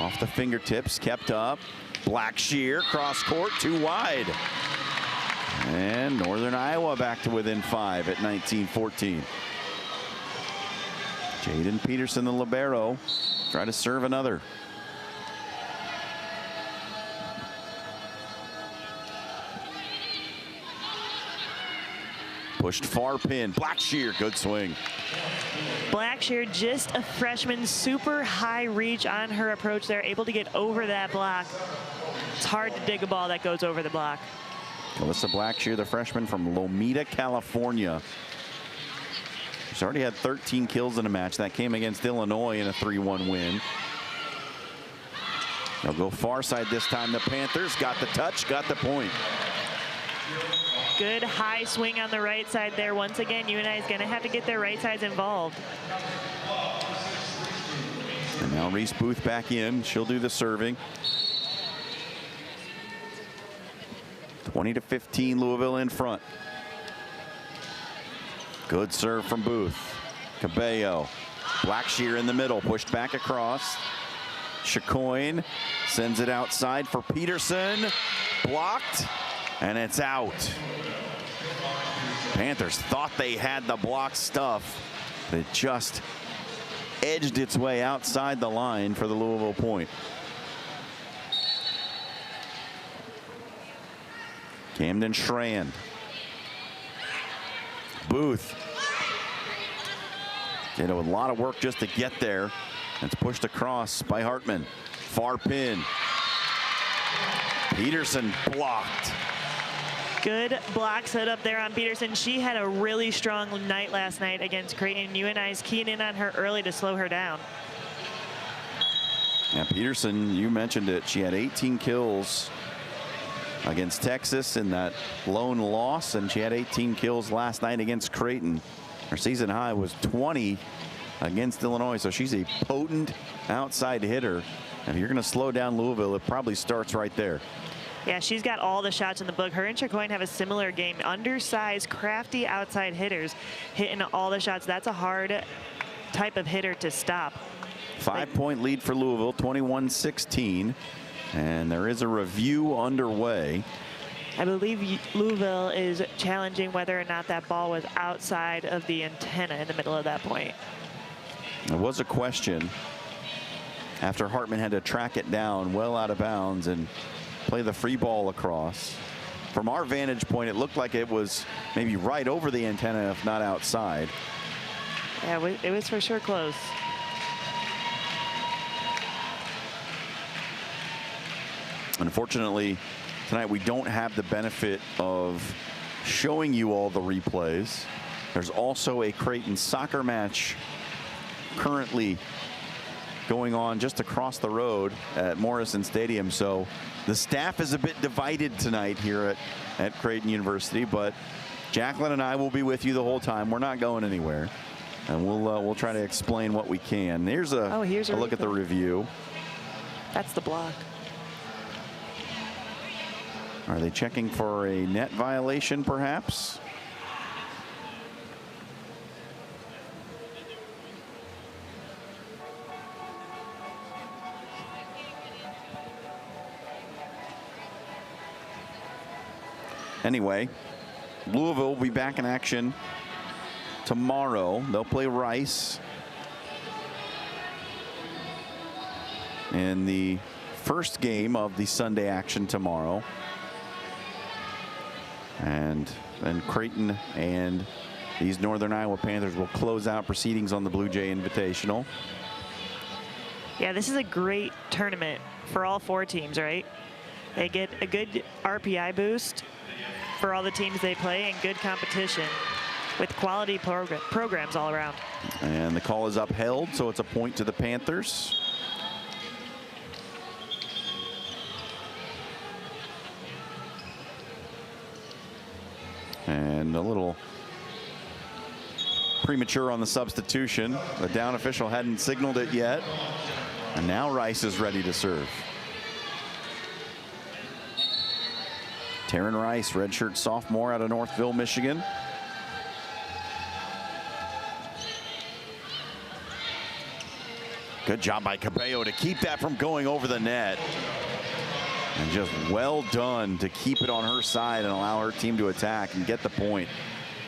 Off the fingertips, kept up. Blackshear, cross court, too wide. And Northern Iowa back to within 5 at 19-14. Jaden Peterson, the libero, try to serve another. Pushed far pin. Blackshear, good swing. Blackshear, just a freshman, super high reach on her approach there, able to get over that block. It's hard to dig a ball that goes over the block. Alyssa Blackshear, the freshman from Lomita, California. She's already had 13 kills in a match. That came against Illinois in a 3-1 win. They'll go far side this time. The Panthers got the touch, got the point. Good high swing on the right side there. Once again, UNI is going to have to get their right sides involved. And now Reese Booth back in. She'll do the serving. 20-15, Louisville in front. Good serve from Booth. Cabello. Blackshear in the middle, pushed back across. Chacoin sends it outside for Peterson. Blocked, and it's out. Panthers thought they had the block stuff. It just edged its way outside the line for the Louisville point. Camden Schrand. Booth. Did a lot of work just to get there. It's pushed across by Hartman. Far pin. Peterson blocked. Good block set up there on Peterson. She had a really strong night last night against Creighton. UNI's keying in on her early to slow her down. Yeah, Peterson, you mentioned it. She had 18 kills against Texas in that lone loss, and she had 18 kills last night against Creighton. Her season high was 20 against Illinois, so she's a potent outside hitter. And if you're going to slow down Louisville, it probably starts right there. Yeah, she's got all the shots in the book. Her and Chacoin have a similar game. Undersized, crafty outside hitters hitting all the shots. That's a hard type of hitter to stop. 5-point lead for Louisville, 21-16. And there is a review underway. I believe Louisville is challenging whether or not that ball was outside of the antenna in the middle of that point. There was a question after Hartman had to track it down well out of bounds and play the free ball across. From our vantage point, it looked like it was maybe right over the antenna, if not outside. Yeah, it was for sure close. Unfortunately, tonight we don't have the benefit of showing you all the replays. There's also a Creighton soccer match currently going on just across the road at Morrison Stadium. So the staff is a bit divided tonight here at Creighton University, but Jacqueline and I will be with you the whole time. We're not going anywhere, and we'll try to explain what we can. Here's a look at the review. That's the block. Are they checking for a net violation, perhaps? Anyway, Louisville will be back in action tomorrow. They'll play Rice in the first game of the Sunday action tomorrow. And then Creighton and these Northern Iowa Panthers will close out proceedings on the Bluejay Invitational. Yeah, this is a great tournament for all four teams, right? They get a good RPI boost for all the teams they play and good competition with quality programs all around. And the call is upheld, so it's a point to the Panthers. And a little premature on the substitution. The down official hadn't signaled it yet. And now Rice is ready to serve. Taryn Rice, redshirt sophomore out of Northville, Michigan. Good job by Cabello to keep that from going over the net. And just well done to keep it on her side and allow her team to attack and get the point.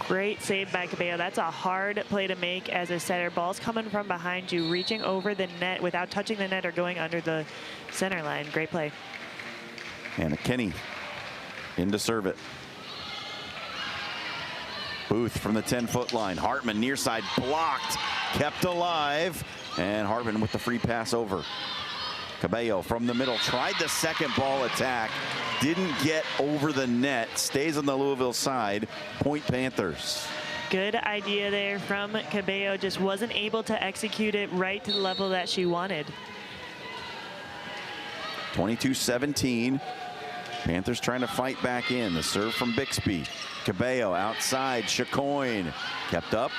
Great save by Cabello. That's a hard play to make as a setter. Ball's coming from behind you, reaching over the net without touching the net or going under the center line. Great play. And Kenny in to serve it. Booth from the 10-foot line. Hartman near side blocked, kept alive, and Hartman with the free pass over. Cabello from the middle tried the second ball attack, didn't get over the net, stays on the Louisville side. Point Panthers. Good idea there from Cabello, just wasn't able to execute it right to the level that she wanted. 22-17. Panthers trying to fight back in. The serve from Bixby. Cabello outside. Chacoin kept up.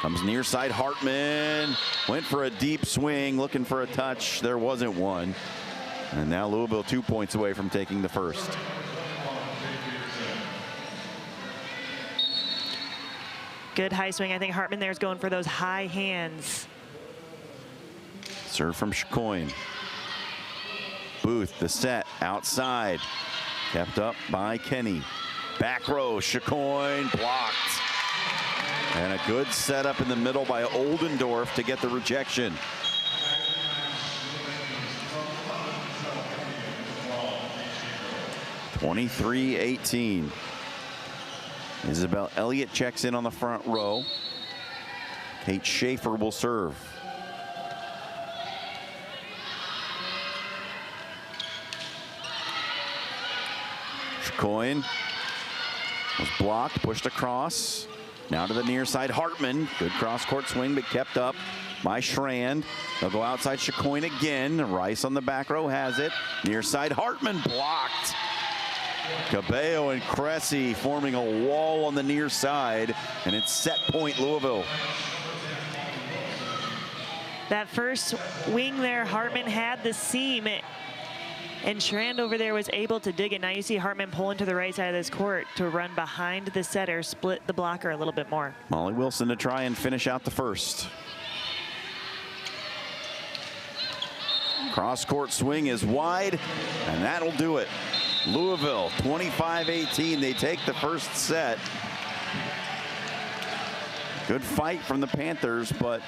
Comes near side. Hartman went for a deep swing, looking for a touch. There wasn't one. And now Louisville 2 points away from taking the first. Good high swing. I think Hartman there is going for those high hands. Serve from Chacoin. Booth, the set, outside. Kept up by Kenny. Back row, Chacoin blocked. And a good setup in the middle by Oldendorf to get the rejection. (23-18). Isabel Elliott checks in on the front row. Kate Schaefer will serve. Chacoin was blocked, pushed across. Now to the near side, Hartman. Good cross-court swing, but kept up by Schrand. They'll go outside Chacoin again. Rice on the back row has it. Near side, Hartman blocked. Cabello and Cressy forming a wall on the near side, and it's set point Louisville. That first wing there, Hartman had the seam, and Schrand over there was able to dig it. Now you see Hartman pulling to the right side of this court to run behind the setter, split the blocker a little bit more. Molly Wilson to try and finish out the first. Cross-court swing is wide, and that'll do it. Louisville 25-18. They take the first set. Good fight from the Panthers, but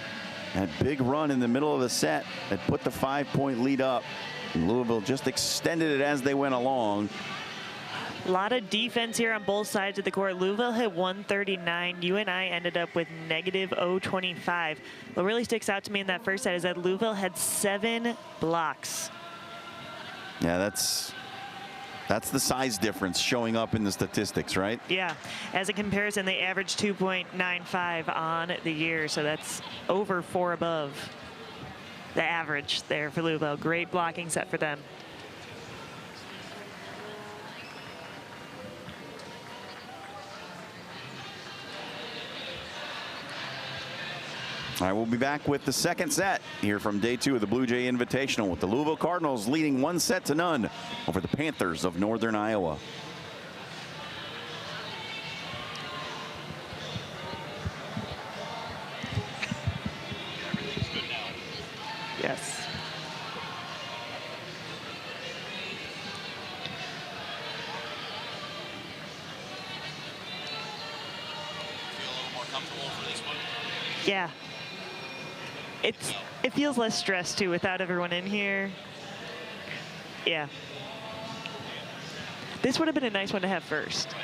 that big run in the middle of the set that put the 5-point lead up. And Louisville just extended it as they went along. A lot of defense here on both sides of the court. Louisville hit 139. UNI ended up with negative 025. What really sticks out to me in that first set is that Louisville had 7 blocks. Yeah, that's the size difference showing up in the statistics, right? Yeah. As a comparison, they averaged 2.95 on the year, so that's over 4 above the average there for Louisville. Great blocking set for them. All right, we'll be back with the second set here from day 2 of the Bluejay Invitational, with the Louisville Cardinals leading 1-0 over the Panthers of Northern Iowa. Yes. Feel a little more comfortable for this one? Yeah. It feels less stressed too without everyone in here. Yeah. This would have been a nice one to have first.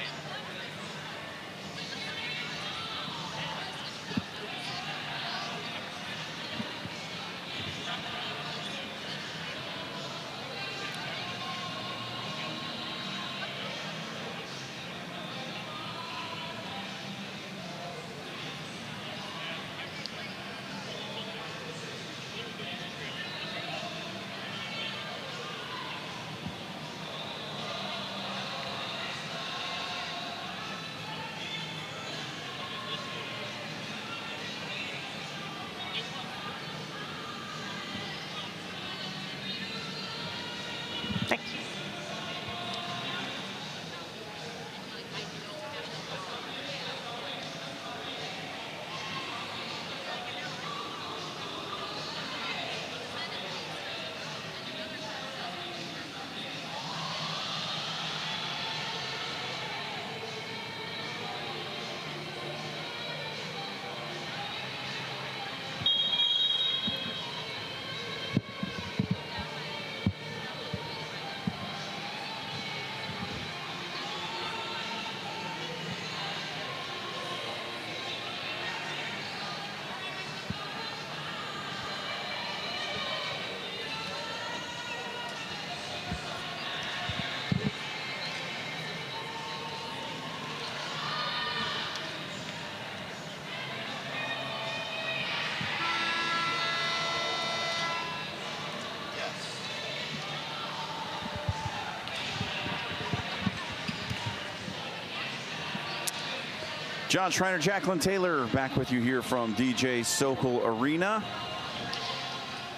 John Schreiner, Jacqueline Taylor back with you here from DJ Sokol Arena.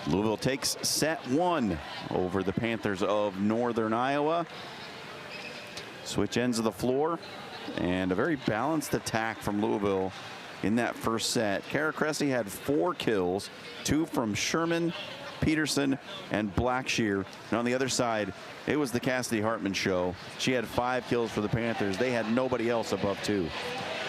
Louisville takes set 1 over the Panthers of Northern Iowa. Switch ends of the floor and a very balanced attack from Louisville in that first set. Kara Cressy had 4 kills, 2 from Sherman, Peterson, and Blackshear. And on the other side, it was the Cassidy Hartman show. She had 5 kills for the Panthers. They had nobody else above 2.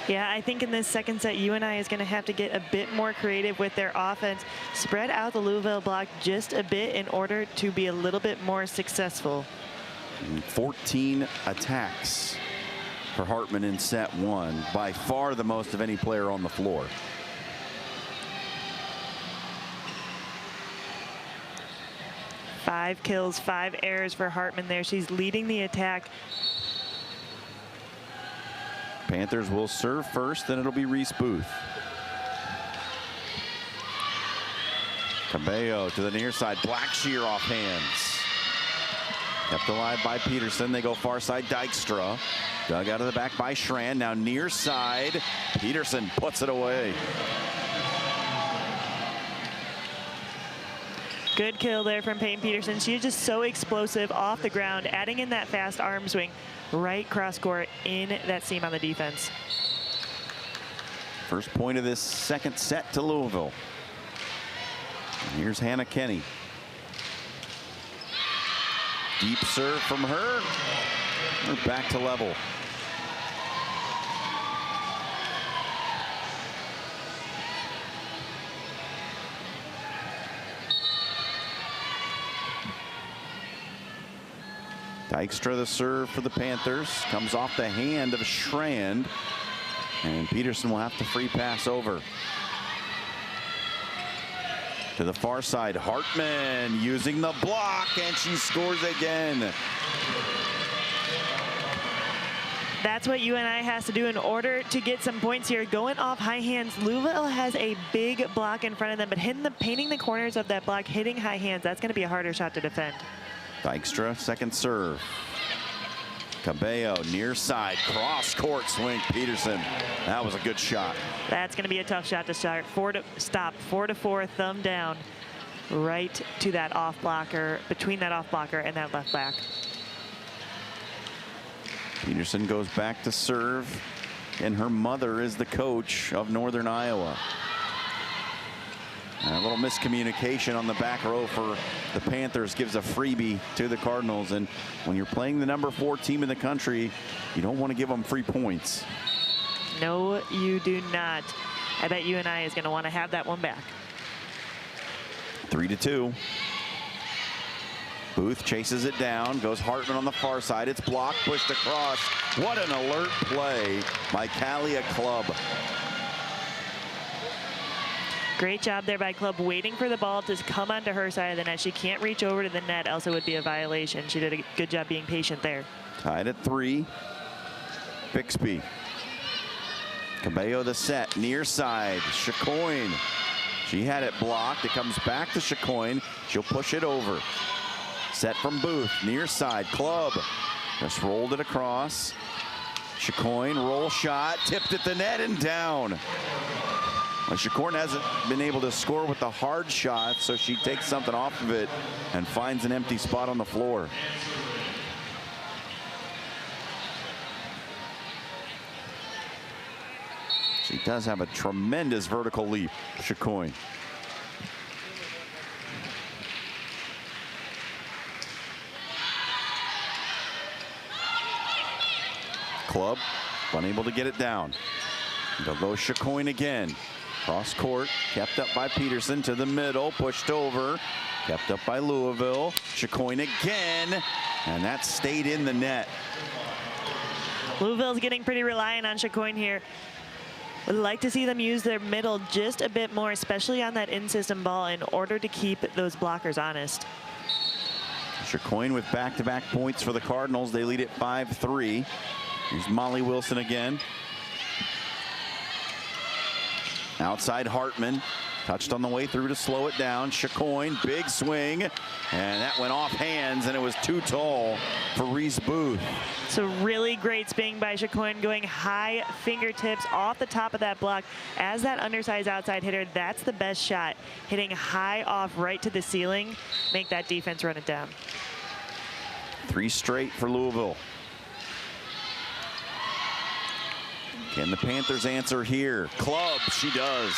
Yeah, I think in this second set, UNI is going to have to get a bit more creative with their offense. Spread out the Louisville block just a bit in order to be a little bit more successful. 14 attacks for Hartman in set 1, by far the most of any player on the floor. Five kills, 5 errors for Hartman there. She's leading the attack. Panthers will serve first, then it'll be Reese Booth. Cabello to the near side, Blackshear off hands. Kept alive by Peterson. They go far side, Dykstra. Dug out of the back by Schran. Now near side, Peterson puts it away. Good kill there from Peyton Peterson. She is just so explosive off the ground, adding in that fast arm swing right cross court in that seam on the defense. First point of this second set to Louisville. Here's Hannah Kenny. Deep serve from her. We're back to level. Dykstra the serve for the Panthers. Comes off the hand of Schran. And Peterson will have to free pass over. To the far side, Hartman using the block, and she scores again. That's what UNI has to do in order to get some points here. Going off high hands, Louisville has a big block in front of them, but painting the corners of that block, hitting high hands, that's going to be a harder shot to defend. Dykstra, second serve. Cabello, near side, cross court swing, Peterson. That was a good shot. That's going to be a tough shot to start. 4-4, thumb down, right to that off blocker, between that off blocker and that left back. Peterson goes back to serve, and her mother is the coach of Northern Iowa. And a little miscommunication on the back row for the Panthers gives a freebie to the Cardinals. And when you're playing the #4 team in the country, you don't want to give them free points. No, you do not. I bet UNI is going to want to have that one back. 3-2. Booth chases it down, goes Hartman on the far side. It's blocked, pushed across. What an alert play by Kalia Clubb. Great job there by Clubb, waiting for the ball to come onto her side of the net. She can't reach over to the net, else it would be a violation. She did a good job being patient there. Tied at 3. Bixby. Cabello the set, near side. Chacoin. She had it blocked. It comes back to Chacoin. She'll push it over. Set from Booth, near side. Clubb just rolled it across. Chacoin, roll shot, tipped at the net and down. Well, Chacoin hasn't been able to score with the hard shot, so she takes something off of it and finds an empty spot on the floor. She does have a tremendous vertical leap, Chacoin. Clubb unable to get it down. They'll go Chacoin again. Cross court, kept up by Peterson to the middle, pushed over, kept up by Louisville. Chacoin again, and that stayed in the net. Louisville's getting pretty reliant on Chacoin here. Would like to see them use their middle just a bit more, especially on that in-system ball, in order to keep those blockers honest. Chacoin with back-to-back points for the Cardinals. They lead at 5-3. Here's Molly Wilson again. Outside Hartman. Touched on the way through to slow it down. Chacoin, big swing, and that went off hands, and it was too tall for Reese Booth. So really great spin by Chacoin, going high fingertips off the top of that block. As that undersized outside hitter, that's the best shot. Hitting high off right to the ceiling, make that defense run it down. 3 straight for Louisville. Can the Panthers answer here? Club, she does.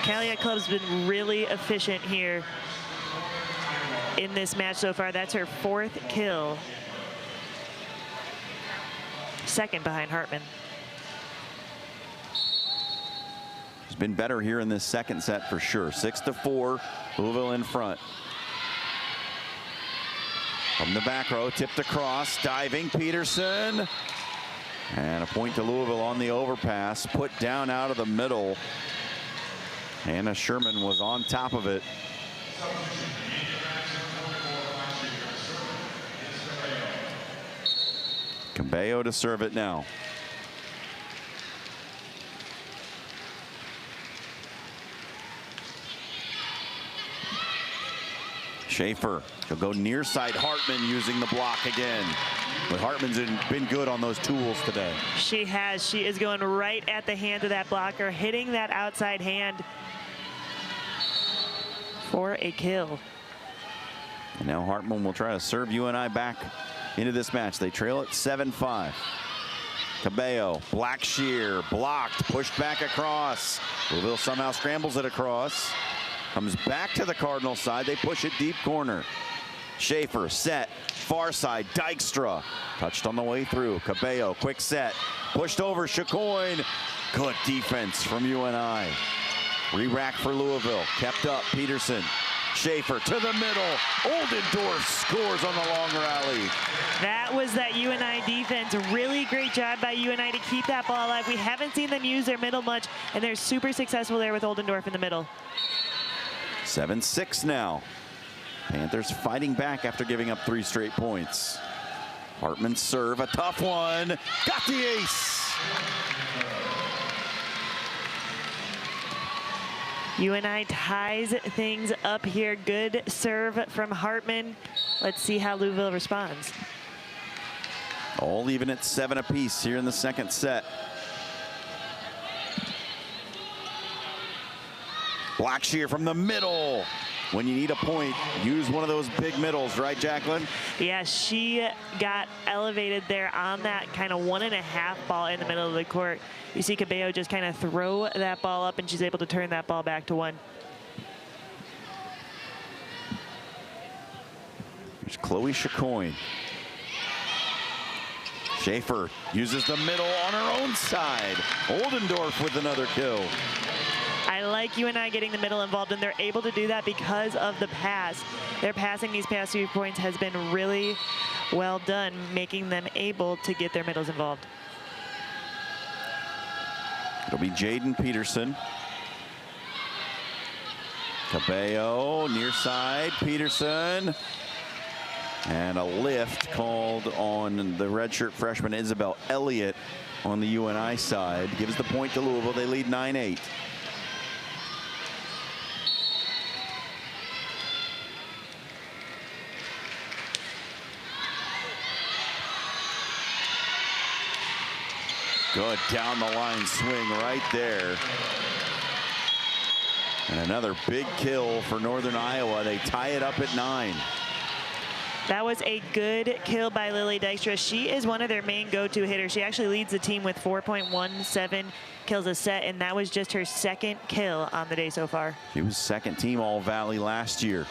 Calumet Club's been really efficient here in this match so far. That's her 4th kill. 2nd behind Hartman. She's been better here in this 2nd set for sure. 6-4, Louisville in front. From the back row, tipped across, diving Peterson. And a point to Louisville on the overpass, put down out of the middle. Anna Sherman was on top of it. Cabello to serve it now. Schaefer, she'll go near side. Hartman using the block again. But Hartman's been good on those tools today. She has. She is going right at the hand of that blocker, hitting that outside hand for a kill. And now Hartman will try to serve UNI back into this match. They trail at 7-5. Cabello, black shear, blocked, pushed back across. Louisville somehow scrambles it across. Comes back to the Cardinal side. They push it deep corner. Schaefer set, far side, Dykstra. Touched on the way through. Cabello, quick set, pushed over Chacoin. Good defense from UNI. Re-rack for Louisville, kept up, Peterson. Schaefer to the middle. Oldendorf scores on the long rally. That was that UNI defense. Really great job by UNI to keep that ball alive. We haven't seen them use their middle much, and they're super successful there with Oldendorf in the middle. 7-6 now. Panthers fighting back after giving up 3 straight points. Hartman serve, a tough one. Got the ace. UNI ties things up here. Good serve from Hartman. Let's see how Louisville responds. All even at 7 apiece here in the 2nd set. Blackshear from the middle. When you need a point, use one of those big middles, right, Jacqueline? Yeah, she got elevated there on that kind of 1.5 ball in the middle of the court. You see Cabello just kind of throw that ball up, and she's able to turn that ball back to 1. There's Chloe Chacoin. Schaefer uses the middle on her own side. Oldendorf with another kill. I like UNI getting the middle involved, and they're able to do that because of the pass. Their passing these past 2 points has been really well done, making them able to get their middles involved. It'll be Jaden Peterson. Cabello, near side, Peterson. And a lift called on the redshirt freshman Isabel Elliott on the UNI side. Gives the point to Louisville. They lead 9-8. Good down the line swing right there. And another big kill for Northern Iowa. They tie it up at 9. That was a good kill by Lily Dykstra. She is one of their main go-to hitters. She actually leads the team with 4.17 kills a set, and that was just her 2nd kill on the day so far. She was 2nd team All-Valley last year.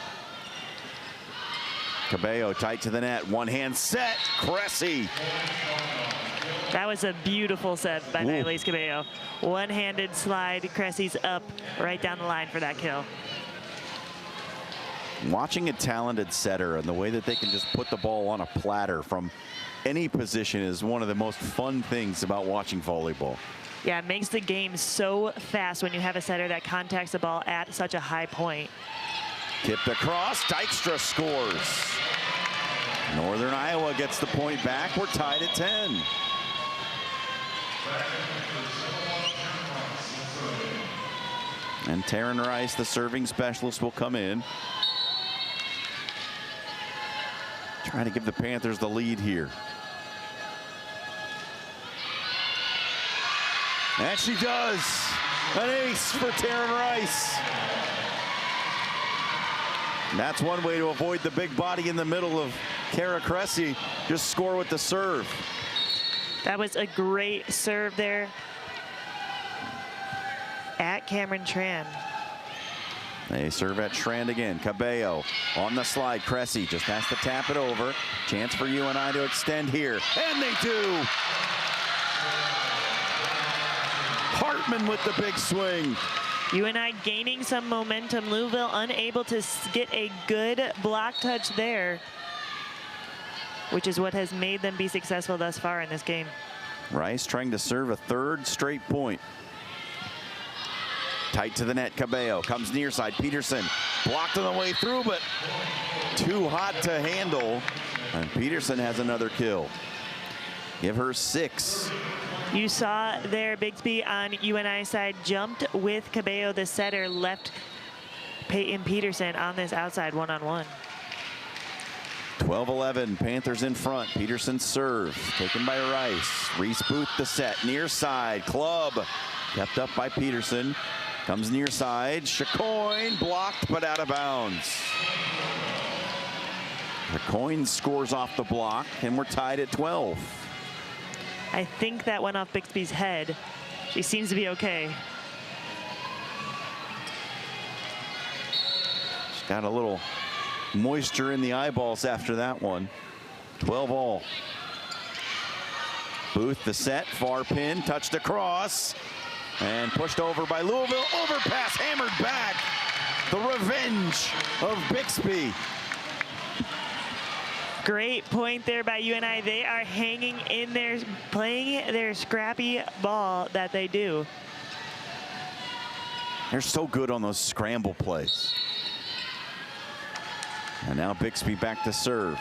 Cabello tight to the net. One hand set. Cressy. That was a beautiful set by Nilese Cabello. One-handed slide. Cressy's up right down the line for that kill. Watching a talented setter and the way that they can just put the ball on a platter from any position is one of the most fun things about watching volleyball. Yeah, it makes the game so fast when you have a setter that contacts the ball at such a high point. Tipped across, Dykstra scores. Northern Iowa gets the point back. We're tied at 10. And Taryn Rice, the serving specialist, will come in. Trying to give the Panthers the lead here. And she does. An ace for Taryn Rice. And that's one way to avoid the big body in the middle of Kara Cressy. Just score with the serve. That was a great serve there at Cameron Tran. They serve at Strand again. Cabello on the slide. Cressy just has to tap it over. Chance for UNI to extend here. And they do. Hartman with the big swing. UNI gaining some momentum. Louisville unable to get a good block touch there, which is what has made them be successful thus far in this game. Rice trying to serve a third straight point. Tight to the net. Cabello comes near side. Peterson blocked on the way through, but too hot to handle. And Peterson has another kill. Give her 6. You saw there Bigsby on UNI side jumped with Cabello, the setter, left Peyton Peterson on this outside one-on-one. 12-11, Panthers in front. Peterson serve, taken by Rice. Reese Booth the set, near side. Club kept up by Peterson. Comes near side. Chacoin blocked but out of bounds. Chacoin scores off the block, and we're tied at 12. I think that went off Bixby's head. She seems to be okay. She's got a little moisture in the eyeballs after that one. 12 all. Booth the set, far pin, touched across, and pushed over by Louisville. Overpass hammered back. The revenge of Bixby. Great point there by UNI. They are hanging in there, playing their scrappy ball that they do. They're so good on those scramble plays. And now Bixby back to serve.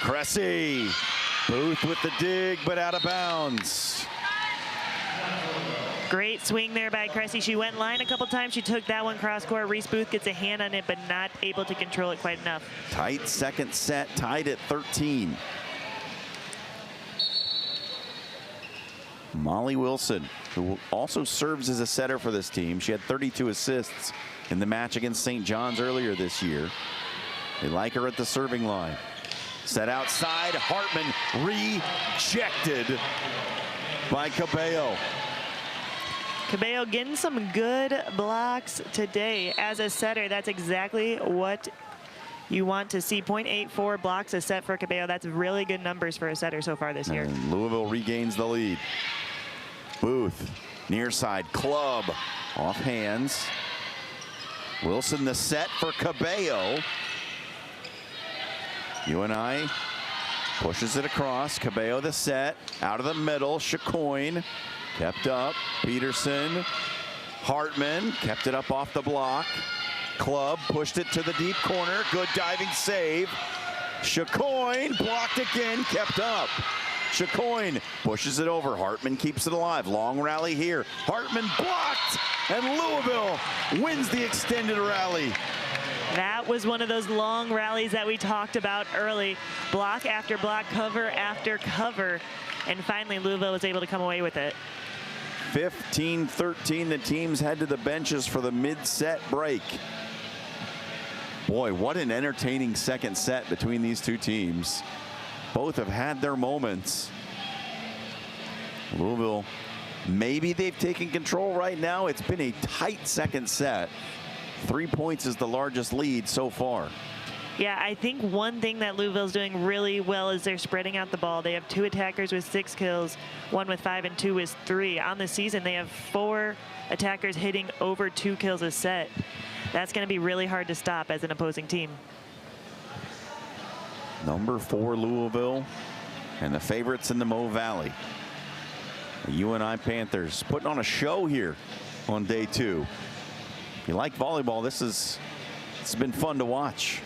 Cressy. Booth with the dig, but out of bounds. Great swing there by Cressy. She went line a couple times. She took that one cross court. Reese Booth gets a hand on it, but not able to control it quite enough. Tight second set, tied at 13. Molly Wilson, who also serves as a setter for this team. She had 32 assists in the match against St. John's earlier this year. They like her at the serving line. Set outside, Hartman rejected by Cabello. Cabello getting some good blocks today as a setter. That's exactly what you want to see. 0.84 blocks a set for Cabello. That's really good numbers for a setter so far this year. And Louisville regains the lead. Booth, near side, Club, off hands. Wilson the set for Cabello. UNI pushes it across. Cabello the set, out of the middle, Chacoin. Kept up, Peterson, Hartman kept it up off the block. Club pushed it to the deep corner, good diving save. Chacoin blocked again, kept up. Chacoin pushes it over, Hartman keeps it alive. Long rally here, Hartman blocked, and Louisville wins the extended rally. That was one of those long rallies that we talked about early. Block after block, cover after cover, and finally Louisville was able to come away with it. 15-13, the teams head to the benches for the mid-set break. Boy, what an entertaining second set between these two teams. Both have had their moments. Louisville, maybe they've taken control right now. It's been a tight second set. 3 points is the largest lead so far. Yeah, I think one thing that Louisville's doing really well is they're spreading out the ball. They have 2 attackers with 6 kills, 1 with 5, and 2 with 3. On the season, they have 4 attackers hitting over 2 kills a set. That's going to be really hard to stop as an opposing team. Number 4 Louisville, and the favorites in the Mo Valley. The UNI Panthers putting on a show here on day 2. If you like volleyball, it's been fun to watch.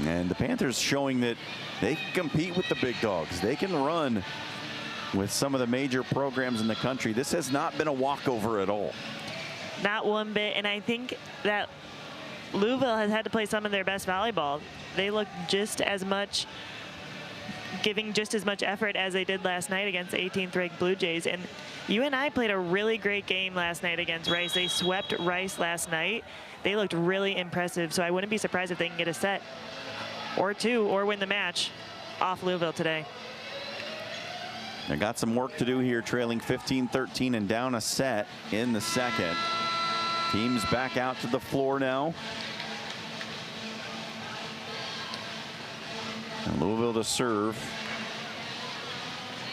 And the Panthers showing that they can compete with the big dogs. They can run with some of the major programs in the country. This has not been a walkover at all. Not one bit. And I think that Louisville has had to play some of their best volleyball. They look just as much, giving just as much effort as they did last night against the 18th ranked Bluejays. And UNI played a really great game last night against Rice. They swept Rice last night. They looked really impressive. So I wouldn't be surprised if they can get a set or two or win the match off Louisville today. They got some work to do here, trailing 15-13 and down a set in the second. Teams back out to the floor now. And Louisville to serve.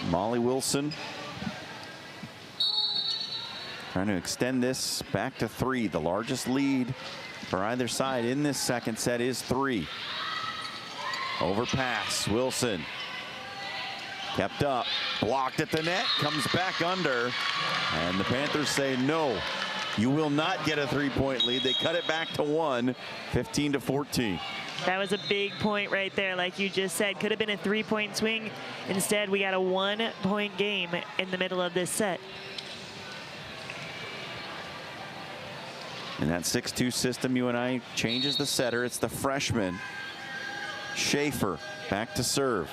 Molly Wilson trying to extend this back to 3. The largest lead for either side in this second set is 3. Overpass, Wilson. Kept up, blocked at the net, comes back under, and the Panthers say no. You will not get a 3-point lead. They cut it back to 1, 15-14. That was a big point right there, like you just said. Could have been a 3-point swing. Instead, we got a 1-point game in the middle of this set. In that 6-2 system, UNI changes the setter. It's the freshman, Schaefer, back to serve.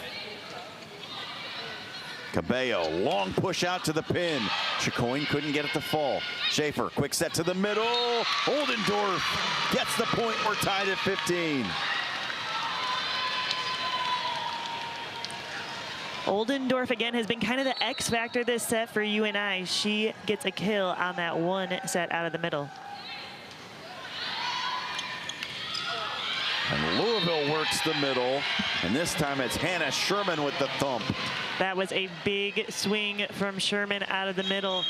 Cabello, long push out to the pin. Chicoine couldn't get it to fall. Schaefer, quick set to the middle. Oldendorf gets the point. We're tied at 15. Oldendorf again has been kind of the X factor this set for UNI. She gets a kill on that one set out of the middle. And Louisville works the middle, and this time it's Hannah Sherman with the thump. That was a big swing from Sherman out of the middle.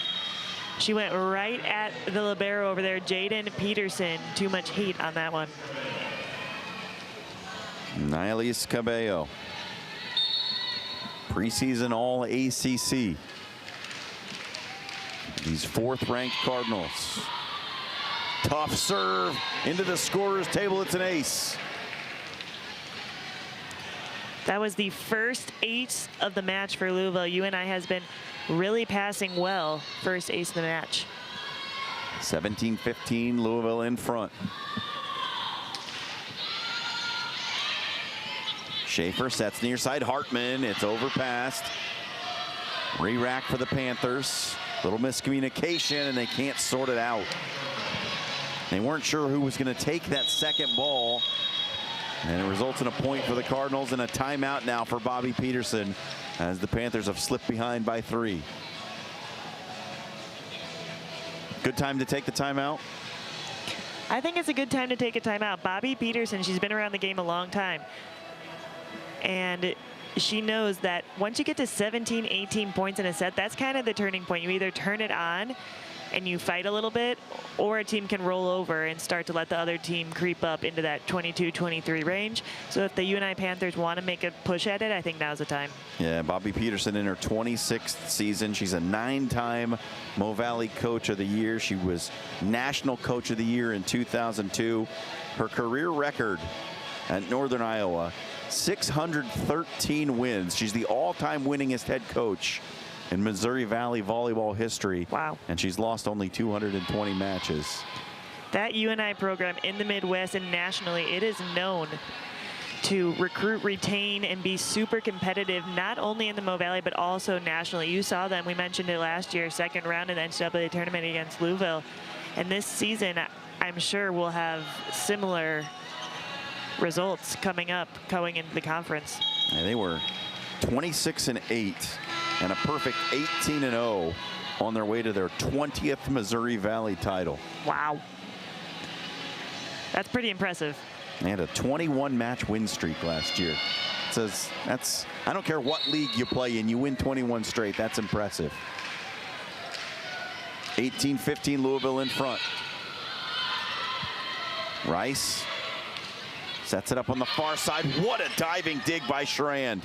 She went right at the libero over there, Jaden Peterson. Too much heat on that one. Niles Cabello, preseason all ACC. These 4th-ranked Cardinals. Tough serve into the scorer's table. It's an ace. That was the first ace of the match for Louisville. UNI has been really passing well. First ace of the match. 17-15, Louisville in front. Schaefer sets near side. Hartman, it's overpassed. Re-rack for the Panthers. Little miscommunication, and they can't sort it out. They weren't sure who was going to take that second ball. And it results in a point for the Cardinals and a timeout now for Bobby Peterson as the Panthers have slipped behind by 3. Good time to take the timeout? I think it's a good time to take a timeout. Bobby Peterson, she's been around the game a long time. And she knows that once you get to 17, 18 points in a set, that's kind of the turning point. You either turn it on and you fight a little bit, or a team can roll over and start to let the other team creep up into that 22, 23 range. So if the UNI Panthers want to make a push at it, I think now's the time. Yeah, Bobby Peterson in her 26th season. She's a 9-time Mo Valley Coach of the Year. She was National Coach of the Year in 2002. Her career record at Northern Iowa, 613 wins. She's the all-time winningest head coach in Missouri Valley volleyball history. Wow. And she's lost only 220 matches. That UNI program in the Midwest and nationally, it is known to recruit, retain, and be super competitive, not only in the Mo Valley, but also nationally. You saw them, we mentioned it last year, second round in the NCAA tournament against Louisville. And this season, I'm sure we'll have similar results coming up, going into the conference. And they were 26-8. And a perfect 18-0 on their way to their 20th Missouri Valley title. Wow. That's pretty impressive. They had a 21-match win streak last year. It says that's, I don't care what league you play in, you win 21 straight. That's impressive. 18-15, Louisville in front. Rice sets it up on the far side. What a diving dig by Schrand.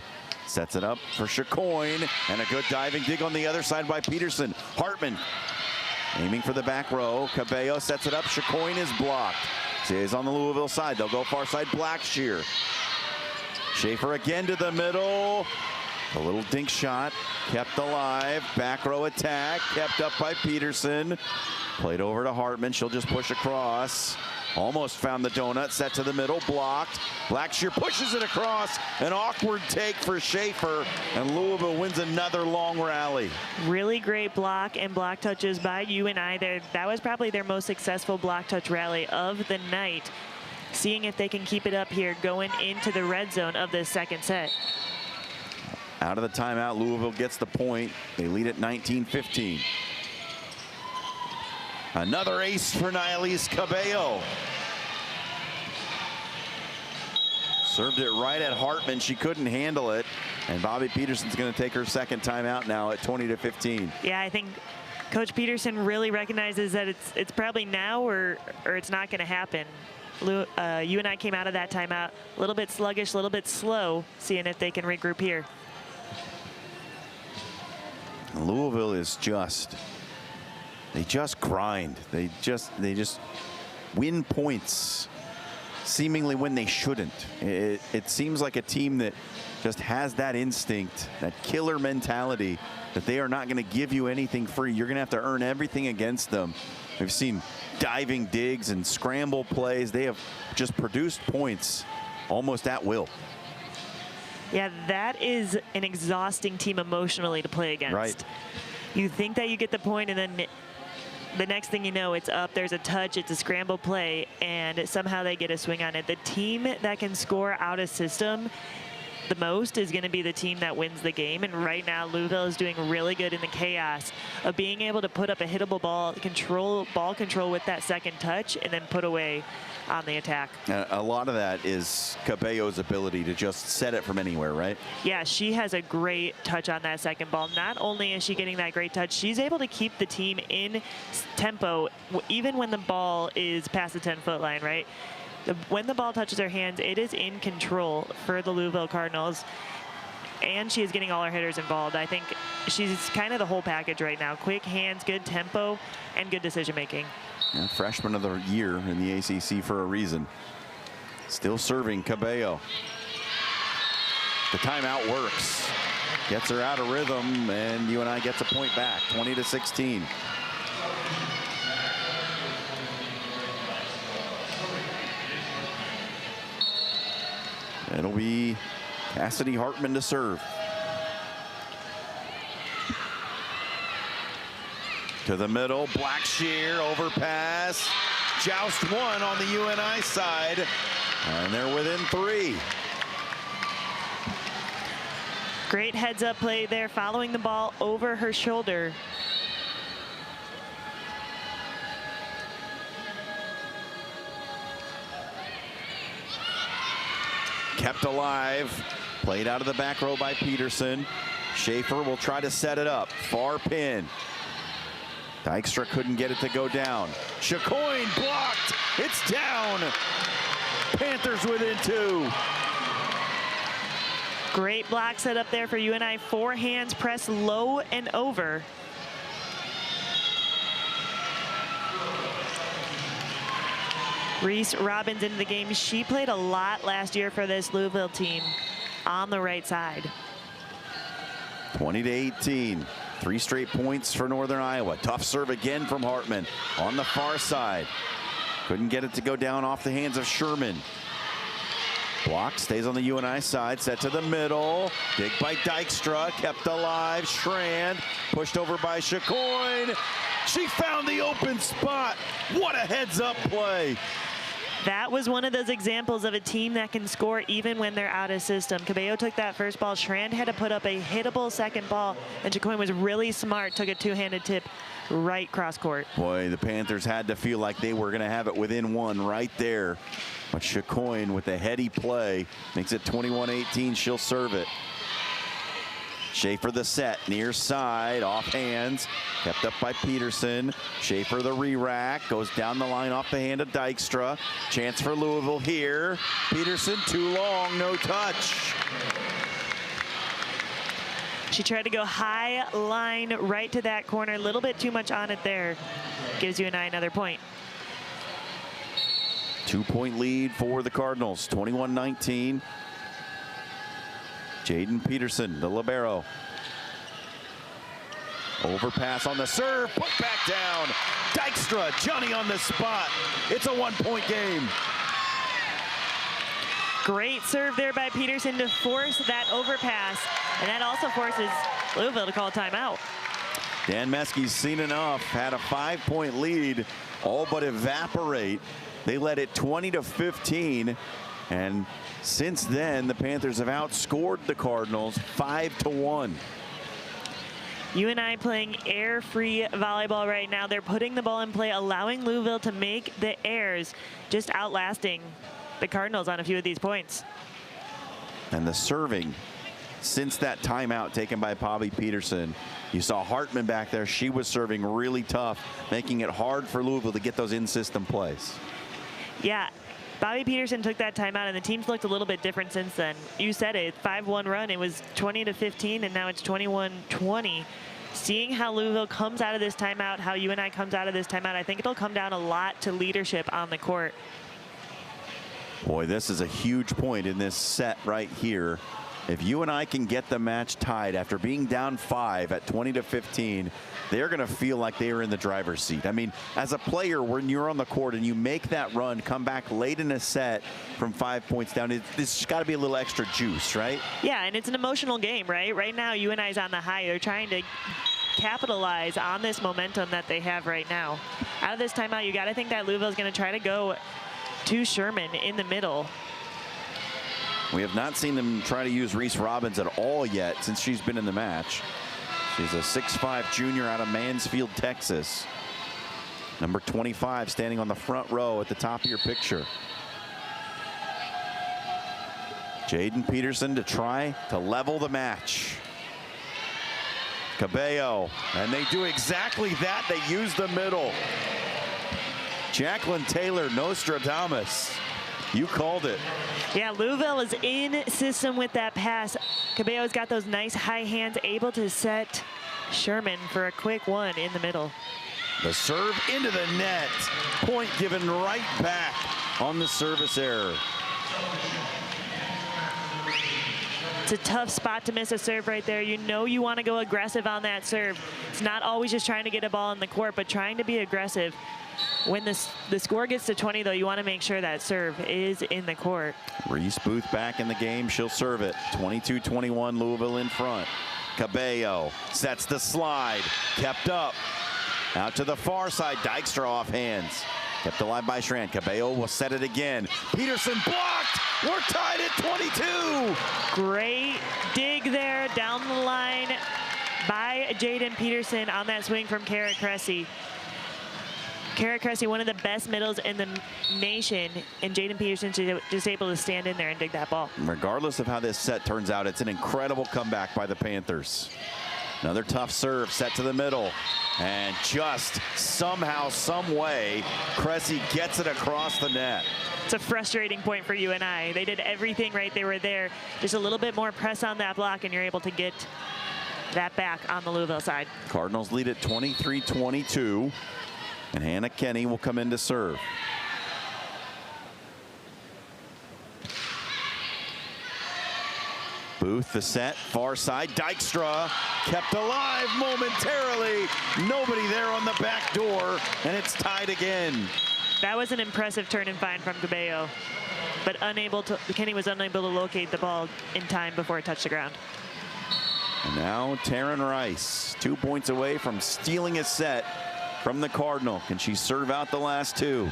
Sets it up for Chicoine, and a good diving dig on the other side by Peterson. Hartman aiming for the back row. Cabello sets it up. Chicoine is blocked. She's on the Louisville side. They'll go far side. Blackshear Schaefer again to the middle. A little dink shot, kept alive. Back row attack, kept up by Peterson. Played over to Hartman. She'll just push across. Almost found the donut, set to the middle, blocked. Blackshear pushes it across. An awkward take for Schaefer, and Louisville wins another long rally. Really great block and block touches by UNI there. That was probably their most successful block touch rally of the night. Seeing if they can keep it up here going into the red zone of this second set. Out of the timeout, Louisville gets the point. They lead at 19-15. Another ace for Nialise Cabello. Served it right at Hartman. She couldn't handle it. And Bobby Peterson's going to take her second timeout now at 20-15. Yeah, I think Coach Peterson really recognizes that it's probably now or it's not going to happen. UNI came out of that timeout a little bit sluggish, a little bit slow, seeing if they can regroup here. Louisville is they just grind. They just win points seemingly when they shouldn't. It seems like a team that just has that instinct, that killer mentality, that they are not going to give you anything free. You're going to have to earn everything against them. We've seen diving digs and scramble plays. They have just produced points almost at will. Yeah, that is an exhausting team emotionally to play against. Right. You think that you get the point, and then the next thing you know, it's up, there's a touch, it's a scramble play, and somehow they get a swing on it. The team that can score out of system the most is going to be the team that wins the game. And right now, Louisville is doing really good in the chaos of being able to put up a hittable ball control with that second touch, and then put away on the attack. A lot of that is Cabello's ability to just set it from anywhere, right? Yeah, she has a great touch on that second ball. Not only is she getting that great touch, she's able to keep the team in tempo even when the ball is past the 10-foot line, right? When the ball touches her hands, it is in control for the Louisville Cardinals. And she is getting all her hitters involved. I think she's kind of the whole package right now. Quick hands, good tempo, and good decision-making. Yeah, freshman of the year in the ACC for a reason. Still serving Cabello. The timeout works. Gets her out of rhythm, and UNI gets a point back, 20-16. It'll be Cassidy Hartman to serve. To the middle, Blackshear, overpass. Joust one on the UNI side, and they're within 3. Great heads-up play there, following the ball over her shoulder. Kept alive, played out of the back row by Peterson. Schaefer will try to set it up, far pin. Dykstra couldn't get it to go down. Chacoin blocked, it's down. Panthers within 2. Great block set up there for UNI. 4 hands pressed low and over. Reese Robbins into the game. She played a lot last year for this Louisville team on the right side. 20-18. 3 straight points for Northern Iowa. Tough serve again from Hartman on the far side. Couldn't get it to go down off the hands of Sherman. Block stays on the UNI side, set to the middle. Dig by Dykstra, kept alive. Schrand pushed over by Chacoin. She found the open spot. What a heads-up play. That was one of those examples of a team that can score even when they're out of system. Cabello took that first ball. Schrand had to put up a hittable second ball, and Chacoin was really smart, took a 2-handed tip right cross court. Boy, the Panthers had to feel like they were going to have it within 1 right there. But Chacoin with a heady play makes it 21-18. She'll serve it. Schaefer the set, near side, off hands, kept up by Peterson. Schaefer the re-rack, goes down the line off the hand of Dykstra. Chance for Louisville here. Peterson too long, no touch. She tried to go high line right to that corner, a little bit too much on it there. Gives UNI another point. 2-point lead for the Cardinals, 21-19. Jaden Peterson, the libero. Overpass on the serve, put back down. Dykstra, Johnny on the spot. It's a 1-point game. Great serve there by Peterson to force that overpass. And that also forces Louisville to call a timeout. Dan Meskey's seen enough, had a 5-point lead, all but evaporate. They led it 20-15. And since then, the Panthers have outscored the Cardinals 5-1. UNI playing air-free volleyball right now. They're putting the ball in play, allowing Louisville to make the airs, just outlasting the Cardinals on a few of these points. And the serving, since that timeout taken by Bobby Peterson, you saw Hartman back there. She was serving really tough, making it hard for Louisville to get those in-system plays. Yeah. Bobby Peterson took that timeout, and the team's looked a little bit different since then. You said it, 5-1 run. It was 20-15, and now it's 21-20. Seeing how Louisville comes out of this timeout, how UNI comes out of this timeout, I think it'll come down a lot to leadership on the court. Boy, this is a huge point in this set right here. If UNI can get the match tied after being down 5 at 20-15, they're going to feel like they are in the driver's seat. I mean, as a player, when you're on the court and you make that run, come back late in a set from 5 points down, it's got to be a little extra juice, right? Yeah, and it's an emotional game, right? Right now, UNI's on the high. They're trying to capitalize on this momentum that they have right now. Out of this timeout, you got to think that Louisville's going to try to go to Sherman in the middle. We have not seen them try to use Reese Robbins at all yet since she's been in the match. She's a 6'5" junior out of Mansfield, Texas. Number 25 standing on the front row at the top of your picture. Jaden Peterson to try to level the match. Cabello, and they do exactly that. They use the middle. Jacqueline Taylor, Nostradamus. You called it. Yeah, Louisville is in system with that pass. Cabello's got those nice high hands, able to set Sherman for a quick one in the middle. The serve into the net. Point given right back on the service error. It's a tough spot to miss a serve right there. You know you want to go aggressive on that serve. It's not always just trying to get a ball in the court, but trying to be aggressive. When the score gets to 20, though, you want to make sure that serve is in the court. Reese Booth back in the game. She'll serve it. 22-21, Louisville in front. Cabello sets the slide. Kept up. Out to the far side. Dykstra off hands. Kept alive by Schran. Cabello will set it again. Peterson blocked. We're tied at 22. Great dig there down the line by Jaden Peterson on that swing from Kara Cressy. Kara Cressy, one of the best middles in the nation, and Jaden Peterson just able to stand in there and dig that ball. Regardless of how this set turns out, it's an incredible comeback by the Panthers. Another tough serve set to the middle, and just somehow, some way, Cressy gets it across the net. It's a frustrating point for UNI. They did everything right. They were there. Just a little bit more press on that block, and you're able to get that back on the Louisville side. Cardinals lead at 23-22. And Hannah Kenny will come in to serve. Booth the set, far side. Dykstra kept alive momentarily. Nobody there on the back door, and it's tied again. That was an impressive turn and find from Cabello, but Kenny was unable to locate the ball in time before it touched the ground. And now Taryn Rice, 2 points away from stealing a set from the Cardinal. Can she serve out the last two?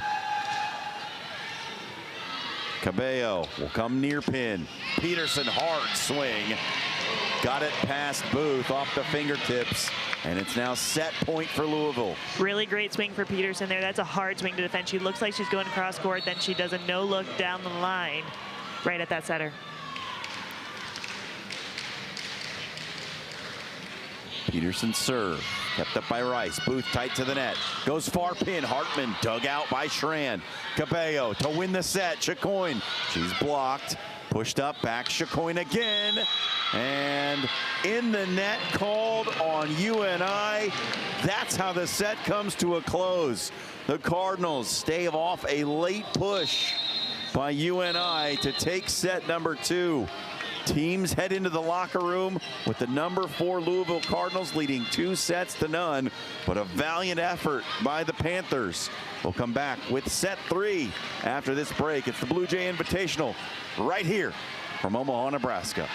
Cabello will come near pin. Peterson, hard swing. Got it past Booth off the fingertips. And it's now set point for Louisville. Really great swing for Peterson there. That's a hard swing to defend. She looks like she's going cross court. Then she does a no look down the line right at that setter. Peterson serve. Kept up by Rice. Booth tight to the net. Goes far pin. Hartman dug out by Schran. Cabello to win the set. Chacoin. She's blocked. Pushed up. Back Chacoin again. And in the net, called on UNI. That's how the set comes to a close. The Cardinals stave off a late push by UNI to take set number 2. Teams head into the locker room with the number 4 Louisville Cardinals leading 2-0. But a valiant effort by the Panthers. We'll come back with set 3 after this break. It's the Bluejay Invitational right here from Omaha, Nebraska.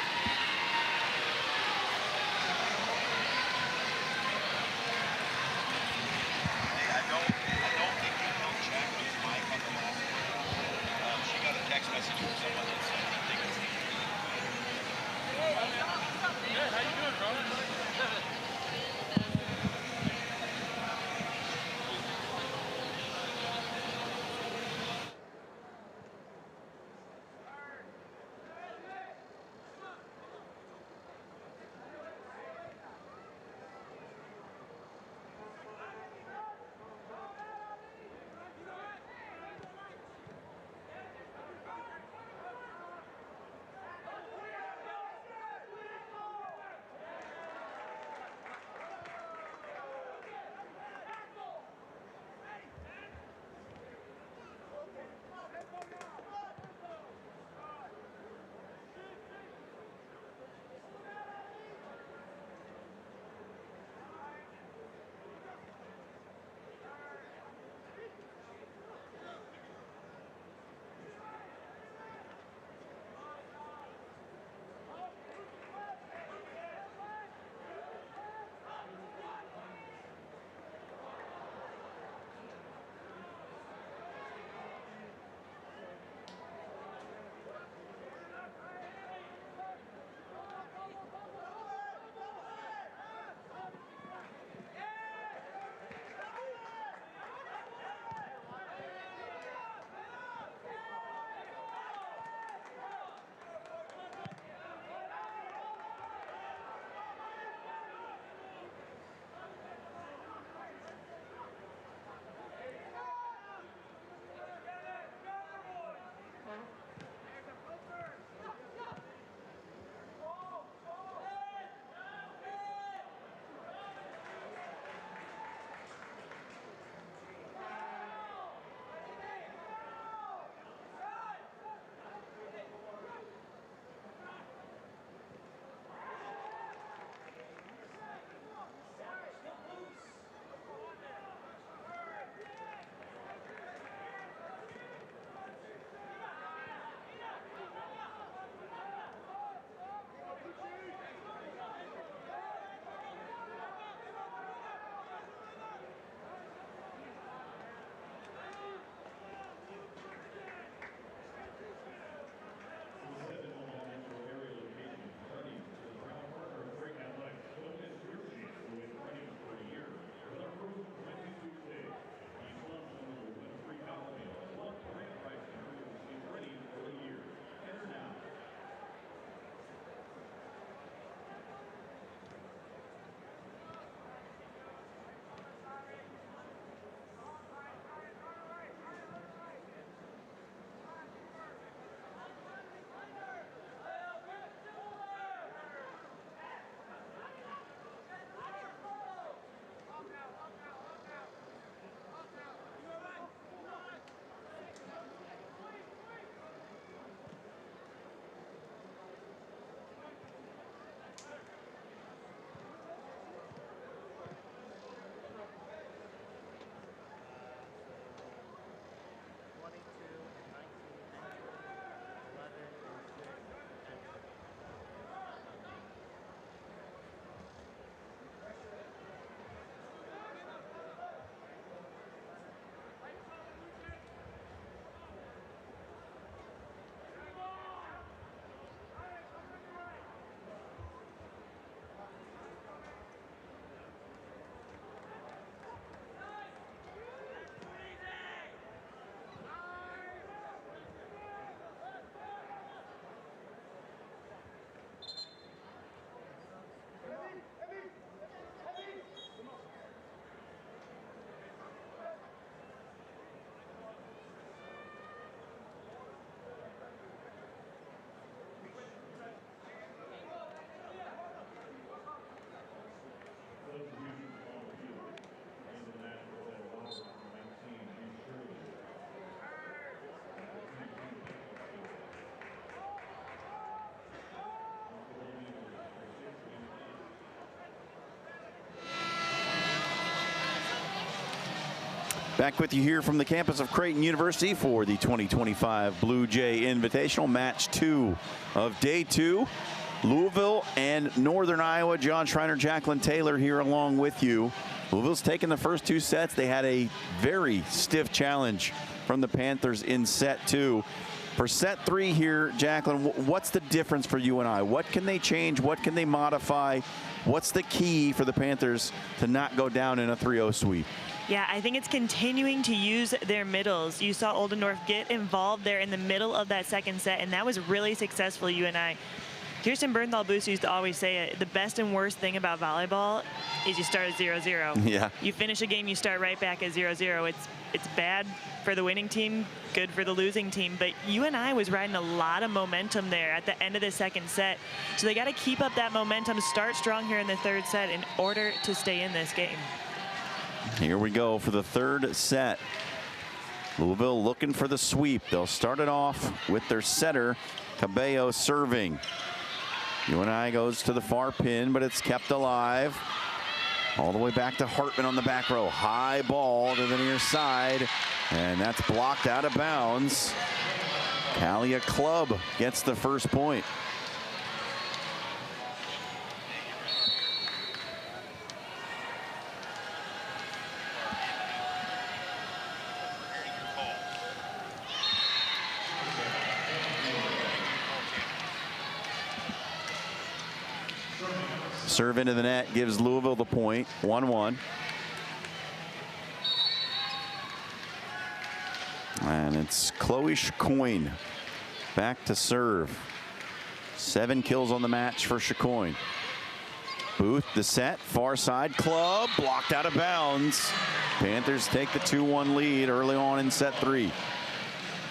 Back with you here from the campus of Creighton University for the 2025 Blue Jay Invitational, match 2 of day 2. Louisville and Northern Iowa. John Schreiner, Jacqueline Taylor here along with you. Louisville's taken the first 2 sets. They had a very stiff challenge from the Panthers in set 2. For set 3 here, Jacqueline, what's the difference for UNI? What can they change? What can they modify? What's the key for the Panthers to not go down in a 3-0 sweep? Yeah, I think it's continuing to use their middles. You saw Oldendorf get involved there in the middle of that second set, and that was really successful, UNI. Kirsten Bernthal-Booth used to always say it, the best and worst thing about volleyball is you start at 0-0. Yeah. You finish a game, you start right back at 0-0. It's bad for the winning team, good for the losing team, but UNI was riding a lot of momentum there at the end of the second set. So they got to keep up that momentum, start strong here in the third set in order to stay in this game. Here we go for the third set. Louisville looking for the sweep. They'll start it off with their setter, Cabello, serving. UNI goes to the far pin, but it's kept alive. All the way back to Hartman on the back row. High ball to the near side, and that's blocked out of bounds. Kalia Club gets the first point. Serve into the net gives Louisville the point, 1-1. And it's Chloe Chacoin back to serve. 7 kills on the match for Chacoin. Booth, the set, far side, Club, blocked out of bounds. Panthers take the 2-1 lead early on in set 3.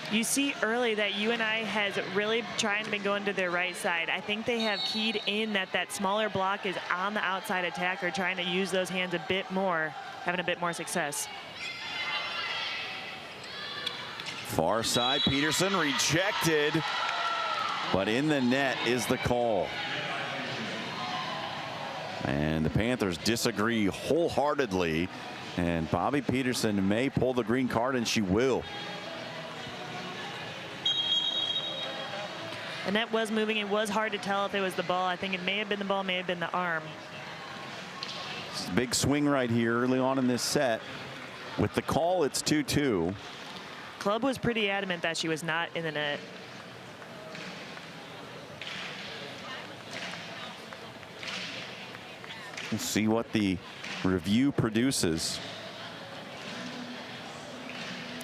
You see early that UNI has really trying to be going to their right side. I think they have keyed in that smaller block is on the outside attacker, trying to use those hands a bit more, having a bit more success. Far side, Peterson rejected, but in the net is the call. And the Panthers disagree wholeheartedly, and Bobby Peterson may pull the green card, and she will. The net was moving. It was hard to tell if it was the ball. I think it may have been the ball, may have been the arm. Big swing right here early on in this set. With the call, it's 2-2. Club was pretty adamant that she was not in the net. We'll see what the review produces.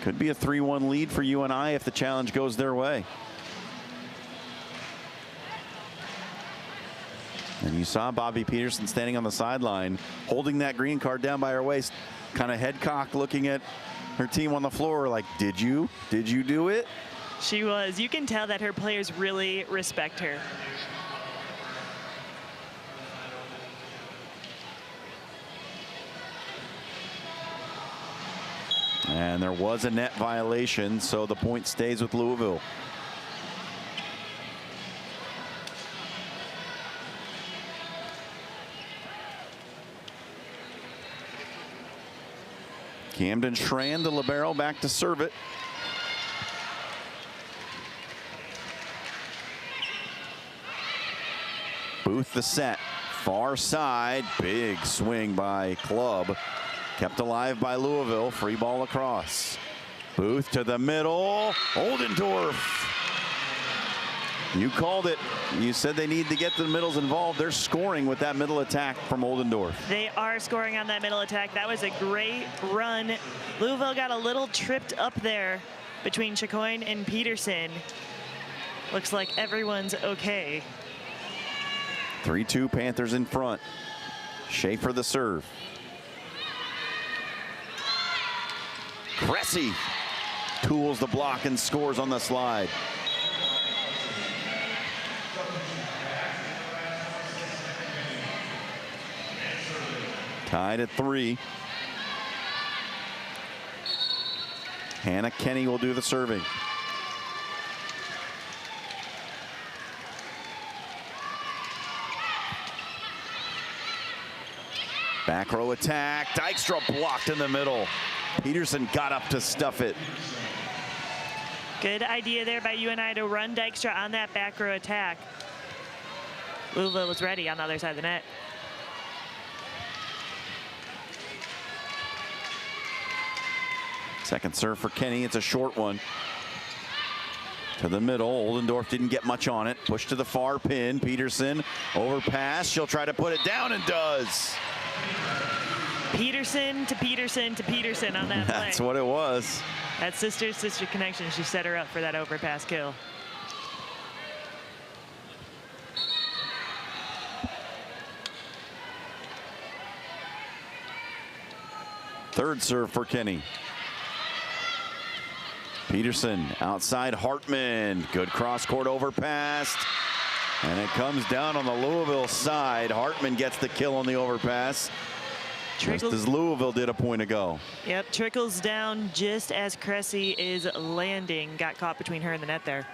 Could be a 3-1 lead for UNI if the challenge goes their way. And you saw Bobby Peterson standing on the sideline, holding that green card down by her waist, kind of head cocked, looking at her team on the floor like, did you do it? She was. You can tell that her players really respect her. And there was a net violation, so the point stays with Louisville. Camden Schran, the libero, back to serve it. Booth the set, far side, big swing by Club. Kept alive by Louisville, free ball across. Booth to the middle, Oldendorf. You called it. You said they need to get the middles involved. They're scoring with that middle attack from Oldendorf. They are scoring on that middle attack. That was a great run. Louisville got a little tripped up there between Chacoin and Peterson. Looks like everyone's okay. 3-2 Panthers in front. Schaefer the serve. Cressy tools the block and scores on the slide. Tied at 3. Hannah Kenny will do the serving. Back row attack. Dykstra blocked in the middle. Peterson got up to stuff it. Good idea there by UNI to run Dykstra on that back row attack. Louisville was ready on the other side of the net. Second serve for Kenny. It's a short one. To the middle. Oldendorf didn't get much on it. Push to the far pin. Peterson overpass. She'll try to put it down and does. Peterson to Peterson to Peterson on that play. That's what it was. That sister-sister connection. She set her up for that overpass kill. Third serve for Kenny. Peterson outside Hartman. Good cross-court overpass. And it comes down on the Louisville side. Hartman gets the kill on the overpass. Just as Louisville did a point ago. Yep, trickles down just as Cressy is landing. Got caught between her and the net there.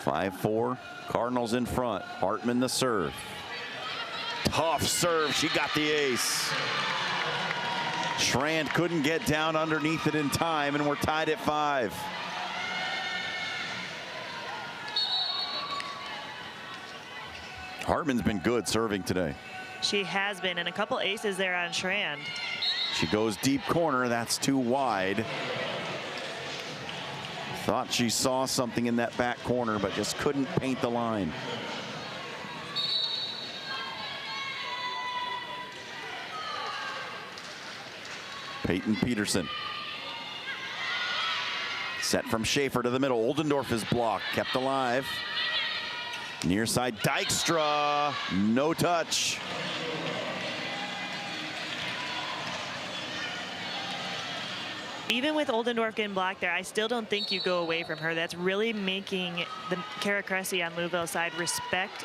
5-4, Cardinals in front. Hartman the serve. Tough serve, she got the ace. Schrand couldn't get down underneath it in time, and we're tied at 5. Hartman's been good serving today. She has been, and a couple aces there on Schrand. She goes deep corner, that's too wide. Thought she saw something in that back corner, but just couldn't paint the line. Peyton Peterson. Set from Schaefer to the middle. Oldendorf is blocked, kept alive. Near side Dykstra, no touch. Even with Oldendorf getting blocked there, I still don't think you go away from her. That's really making the Kara Cressy on Louisville's side respect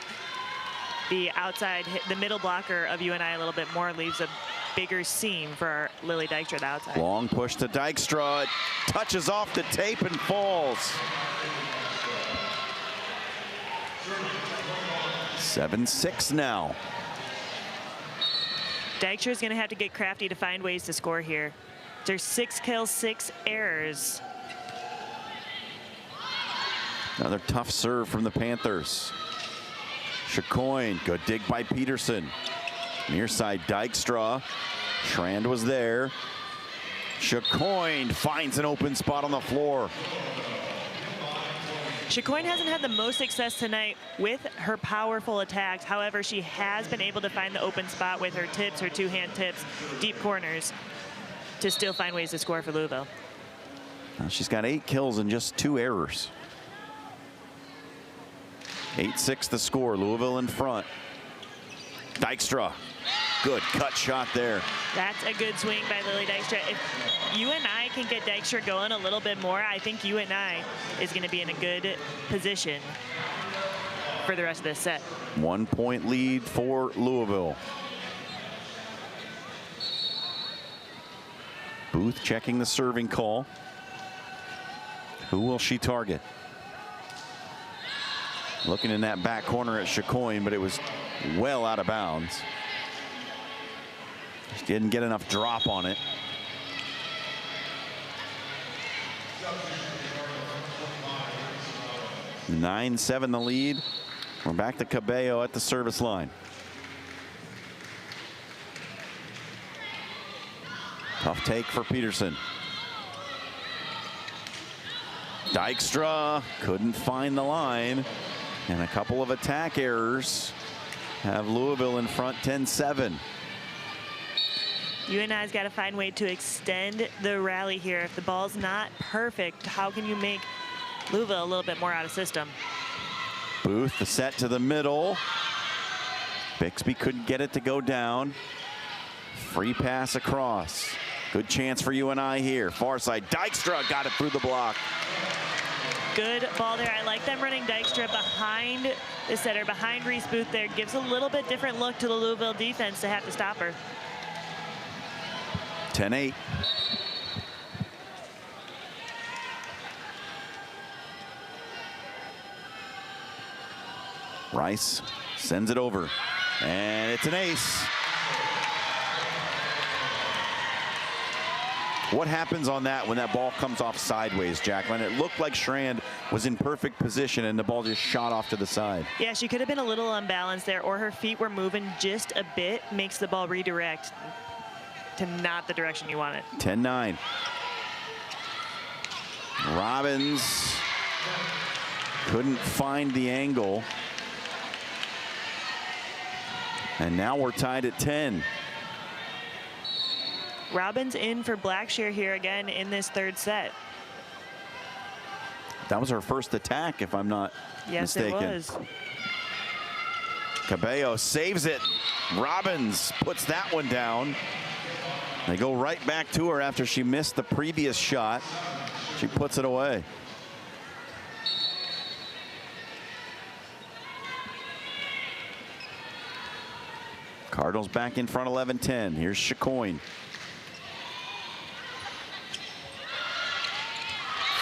the outside, the middle blocker of UNI a little bit more, leaves a bigger seam for Lily Dykstra the outside. Long push to Dykstra. It touches off the tape and falls. 7-6 now. Dykstra is going to have to get crafty to find ways to score here. There's 6 kills, 6 errors. Another tough serve from the Panthers. Chacoin, good dig by Peterson. Near side Dykstra. Schrand was there. Chacoin finds an open spot on the floor. Chacoin hasn't had the most success tonight with her powerful attacks. However, she has been able to find the open spot with her tips, her two-hand tips, deep corners, to still find ways to score for Louisville. Now she's got 8 kills and just 2 errors. 8-6 the score. Louisville in front. Dykstra. Good cut shot there. That's a good swing by Lily Dykstra. If UNI can get Dykstra going a little bit more, I think UNI is going to be in a good position for the rest of this set. 1 point lead for Louisville. Booth checking the serving call. Who will she target? Looking in that back corner at Chacoin, but it was well out of bounds. She didn't get enough drop on it. (9-7) the lead. We're back to Cabello at the service line. Tough take for Peterson. Dykstra couldn't find the line, and a couple of attack errors have Louisville in front 10-7. UNI's got to find a way to extend the rally here. If the ball's not perfect, how can you make Louisville a little bit more out of system? Booth, the set to the middle. Bixby couldn't get it to go down. Free pass across. Good chance for UNI here. Far side, Dykstra got it through the block. Good ball there. I like them running Dykstra behind the setter, behind Reese Booth there. Gives a little bit different look to the Louisville defense to have to stop her. 10-8. Rice sends it over, and it's an ace. What happens on that when that ball comes off sideways, Jacqueline? It looked like Strand was in perfect position and the ball just shot off to the side. Yeah, she could have been a little unbalanced there, or her feet were moving just a bit, makes the ball redirect to not the direction you want it. 10-9. Robbins couldn't find the angle. And now we're tied at 10. Robbins in for Blackshear here again in this third set. That was her first attack, if I'm not mistaken. Yes, it was. Cabello saves it. Robbins puts that one down. They go right back to her after she missed the previous shot. She puts it away. Cardinals back in front 11-10. Here's Chacoin.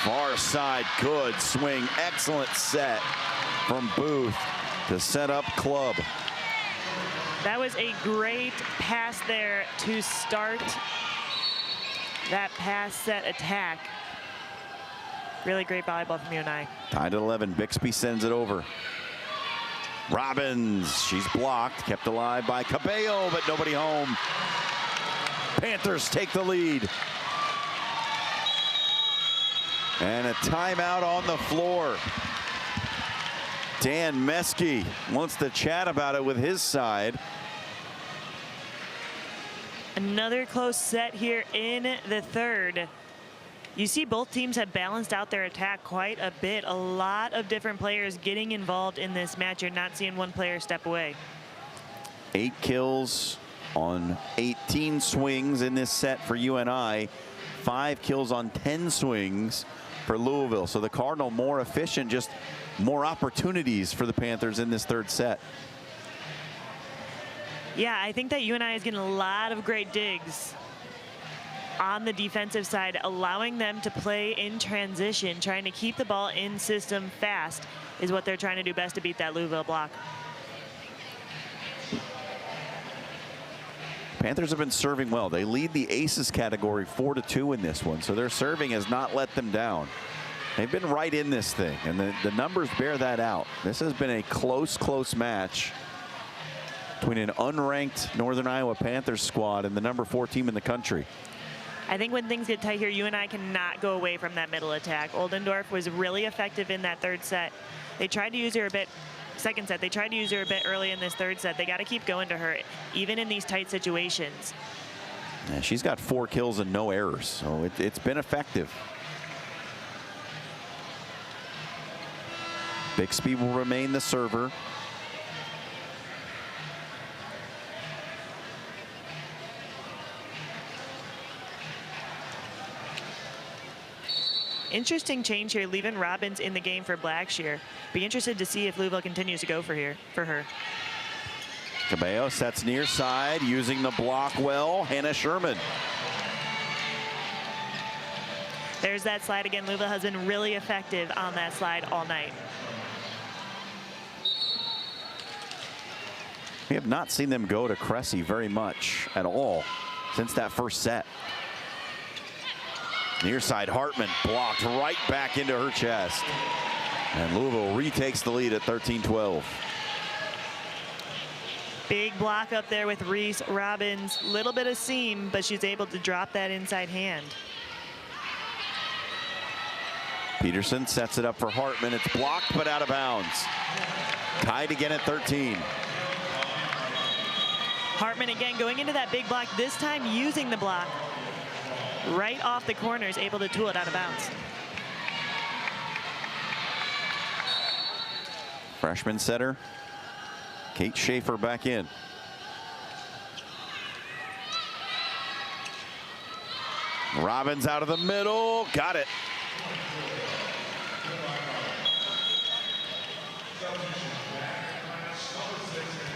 Far side, good swing. Excellent set from Booth to set up Club. That was a great pass there to start that pass set attack. Really great volleyball from UNI. Tied at 11. Bixby sends it over. Robbins, she's blocked, kept alive by Cabello, but nobody home. Panthers take the lead. And a timeout on the floor. Dan Meske wants to chat about it with his side. Another close set here in the third. You see both teams have balanced out their attack quite a bit. A lot of different players getting involved in this match. You're not seeing one player step away. 8 kills on 18 swings in this set for UNI. 5 kills on 10 swings for Louisville. So the Cardinal more efficient, just more opportunities for the Panthers in this third set. Yeah, I think that UNI is getting a lot of great digs on the defensive side, allowing them to play in transition, trying to keep the ball in system fast is what they're trying to do best to beat that Louisville block. Panthers have been serving well. They lead the aces category 4-2 in this one, so their serving has not let them down. They've been right in this thing, and the numbers bear that out. This has been a close match between an unranked Northern Iowa Panthers squad and the number 4 team in the country. I think when things get tight here, UNI cannot go away from that middle attack. Oldendorf was really effective in that third set. They tried to use her a bit, second set, they tried to use her a bit early in this third set. They got to keep going to her, even in these tight situations. Yeah, she's got 4 kills and no errors, so it's been effective. Bixby will remain the server. Interesting change here, leaving Robbins in the game for Blackshear. Be interested to see if Louisville continues to go for her. Cabello sets near side, using the block well. Hannah Sherman. There's that slide again. Louisville has been really effective on that slide all night. We have not seen them go to Cressy very much at all since that first set. Near side, Hartman blocked right back into her chest. And Louisville retakes the lead at 13-12. Big block up there with Reese Robbins. Little bit of seam, but she's able to drop that inside hand. Peterson sets it up for Hartman. It's blocked, but out of bounds. Tied again at 13. Hartman again going into that big block, this time using the block. Right off the corners, able to tool it out of bounds. Freshman setter, Kate Schaefer back in. Robbins out of the middle, got it.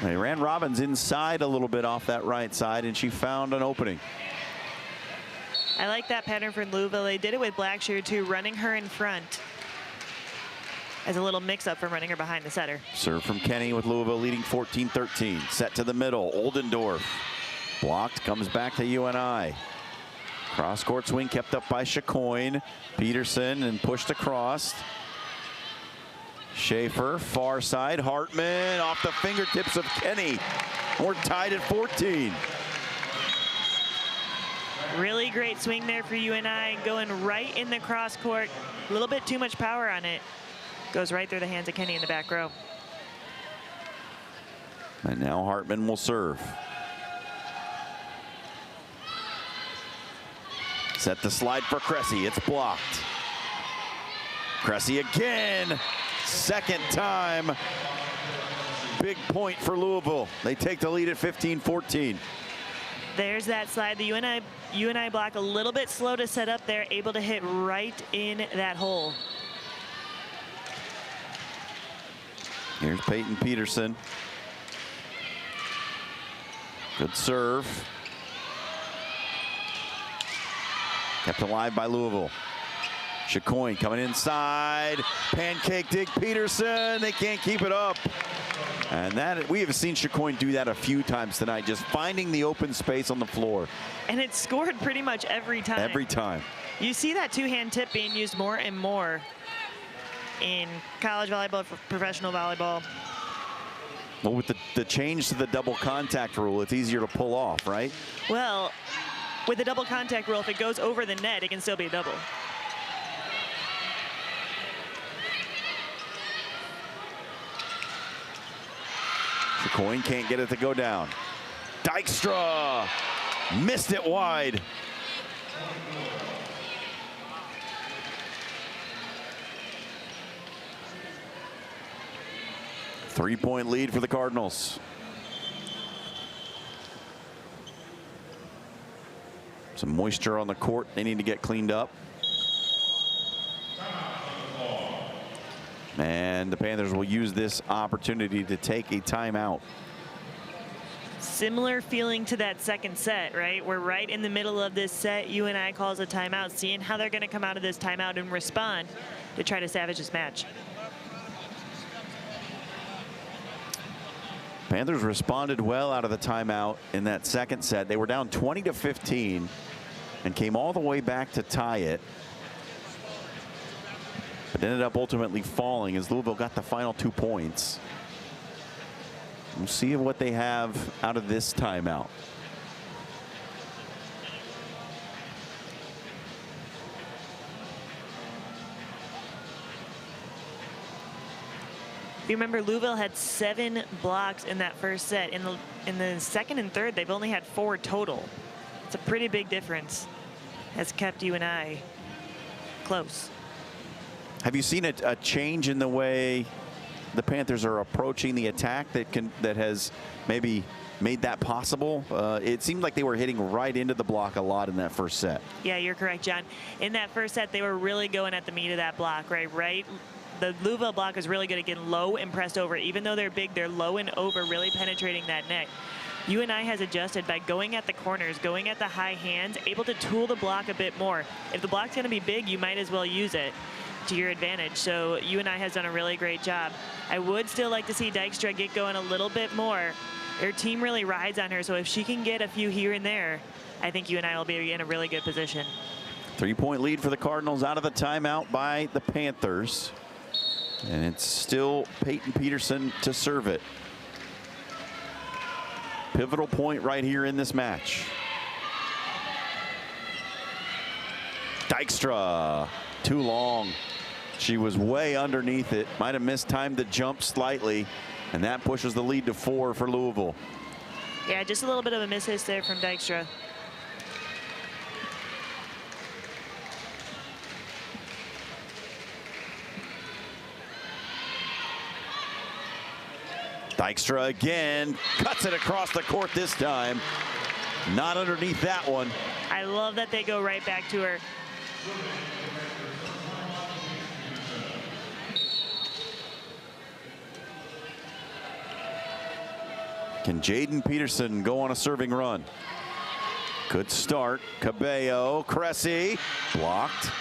They ran Robbins inside a little bit off that right side, and she found an opening. I like that pattern for Louisville. They did it with Blackshear too, running her in front as a little mix-up from running her behind the setter. Serve from Kenny with Louisville leading 14-13. Set to the middle, Oldendorf. Blocked, comes back to UNI. Cross-court swing kept up by Chacoin. Peterson and pushed across. Schaefer, far side. Hartman off the fingertips of Kenny. We're tied at 14. Really great swing there for UNI, going right in the cross court. A little bit too much power on it. Goes right through the hands of Kenny in the back row. And now Hartman will serve. Set the slide for Cressy. It's blocked. Cressy again. Second time. Big point for Louisville. They take the lead at 15-14. There's that slide. The UNI block a little bit slow to set up there, able to hit right in that hole. Here's Peyton Peterson. Good serve. Kept alive by Louisville. Chacoin coming inside. Pancake dig Peterson. They can't keep it up. And that we have seen Chacoin do that a few times tonight, just finding the open space on the floor. And it's scored pretty much every time. Every time. You see that two-hand tip being used more and more in college volleyball, for professional volleyball. Well, with the change to the double contact rule, it's easier to pull off, right? Well, with the double contact rule, if it goes over the net, it can still be a double. Chacoin can't get it to go down. Dykstra missed it wide. Three-point lead for the Cardinals. Some moisture on the court. They need to get cleaned up. And the Panthers will use this opportunity to take a timeout. Similar feeling to that second set, right? We're right in the middle of this set. UNI calls a timeout, seeing how they're going to come out of this timeout and respond to try to salvage this match. Panthers responded well out of the timeout in that second set. They were down 20-15 and came all the way back to tie it, but ended up ultimately falling as Louisville got the final 2 points. We'll see what they have out of this timeout. You remember Louisville had 7 blocks in that first set. In the second and third, they've only had 4 total. It's a pretty big difference. Has kept UNI close. Have you seen a change in the way the Panthers are approaching the attack that has maybe made that possible? It seemed like they were hitting right into the block a lot in that first set. Yeah, you're correct, John. In that first set, they were really going at the meat of that block, right? The Louisville block is really good at getting low and pressed over. Even though they're big, they're low and over, really penetrating that net. UNI has adjusted by going at the corners, going at the high hands, able to tool the block a bit more. If the block's going to be big, you might as well use it to your advantage. So UNI has done a really great job. I would still like to see Dykstra get going a little bit more. Their team really rides on her, so if she can get a few here and there, I think UNI will be in a really good position. 3-point lead for the Cardinals out of the timeout by the Panthers. And it's still Peyton Peterson to serve it. Pivotal point right here in this match. Dykstra, too long. She was way underneath it. Might have mistimed the jump slightly, and that pushes the lead to 4 for Louisville. Yeah, just a little bit of a miss there from Dykstra. Dykstra again, cuts it across the court this time. Not underneath that one. I love that they go right back to her. Can Jaden Peterson go on a serving run? Good start. Cabello, Cressy, blocked.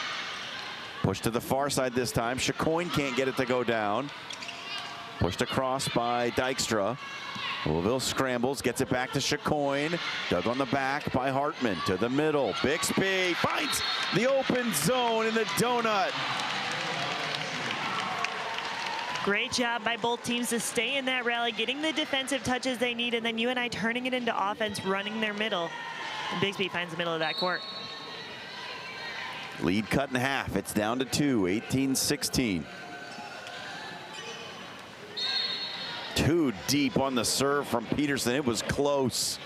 Push to the far side this time. Chacoin can't get it to go down. Pushed across by Dykstra. Louisville scrambles, gets it back to Chacoin. Dug on the back by Hartman to the middle. Bixby finds the open zone in the donut. Great job by both teams to stay in that rally, getting the defensive touches they need, and then UNI turning it into offense, running their middle. And Bixby finds the middle of that court. Lead cut in half. It's down to 2, 18-16. Too deep on the serve from Peterson. It was close.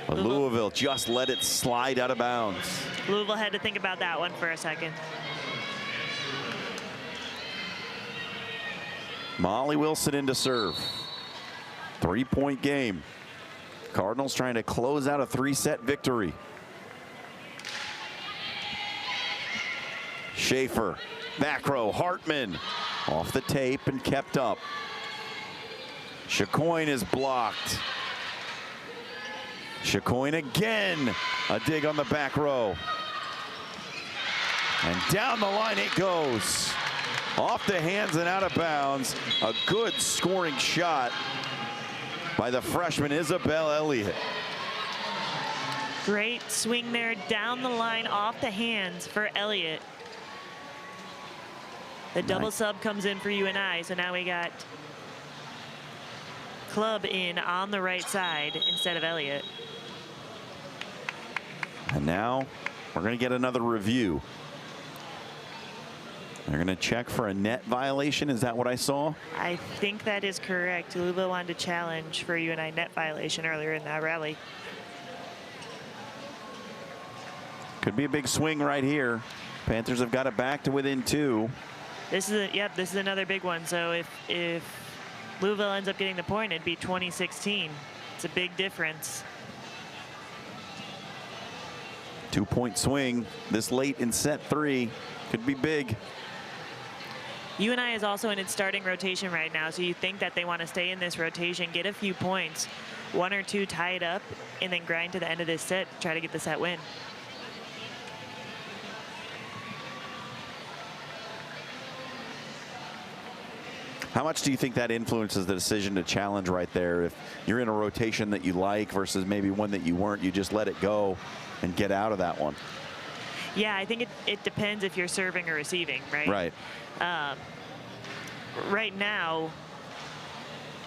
But Louisville just let it slide out of bounds. Louisville had to think about that one for a second. Molly Wilson in to serve. 3-point game. Cardinals trying to close out a 3-set victory. Schaefer, back row, Hartman off the tape and kept up. Chacoin is blocked. Chacoin again, a dig on the back row. And down the line it goes. Off the hands and out of bounds. A good scoring shot by the freshman Isabel Elliott. Great swing there down the line off the hands for Elliott. The double sub comes in for UNI, so now we got Club in on the right side instead of Elliott. And now we're going to get another review. They're going to check for a net violation. Is that what I saw? I think that is correct. Louisville wanted to challenge for UNI net violation earlier in that rally. Could be a big swing right here. Panthers have got it back to within 2. This is another big one. So if Louisville ends up getting the point, it'd be 20-16. It's a big difference. 2-point swing this late in set 3 could be big. UNI is also in its starting rotation right now, so you think that they want to stay in this rotation, get a few points, 1 or 2 tie it up, and then grind to the end of this set, try to get the set win. How much do you think that influences the decision to challenge right there? If you're in a rotation that you like versus maybe one that you weren't, you just let it go and get out of that one. Yeah, I think it depends if you're serving or receiving, right? Right. Right now,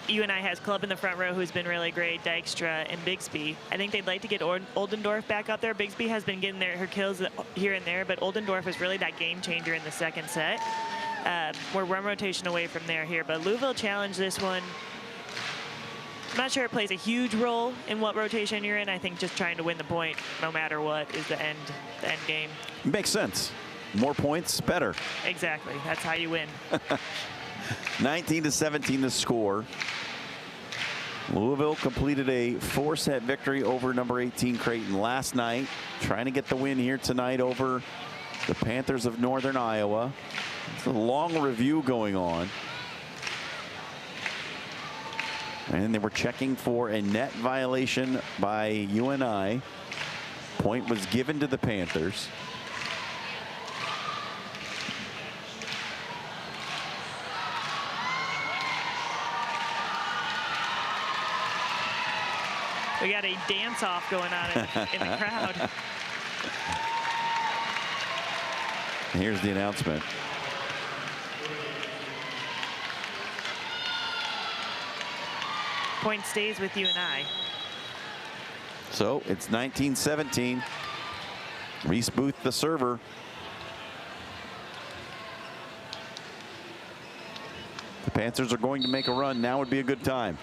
UNI has Club in the front row who's been really great, Dykstra and Bixby. I think they'd like to get Oldendorf back up there. Bixby has been getting her kills here and there, but Oldendorf is really that game changer in the second set. We're one rotation away from there here, but Louisville challenged this one. I'm not sure it plays a huge role in what rotation you're in. I think just trying to win the point, no matter what, is the end game. Makes sense. More points, better. Exactly. That's how you win. 19-17 the score. Louisville completed a 4-set victory over number 18 Creighton last night, trying to get the win here tonight over the Panthers of Northern Iowa. It's a long review going on. And they were checking for a net violation by UNI. Point was given to the Panthers. We got a dance-off going on in the crowd. Here's the announcement. Point stays with UNI. So it's 19-17. Reese Booth, the server. The Panthers are going to make a run. Now would be a good time.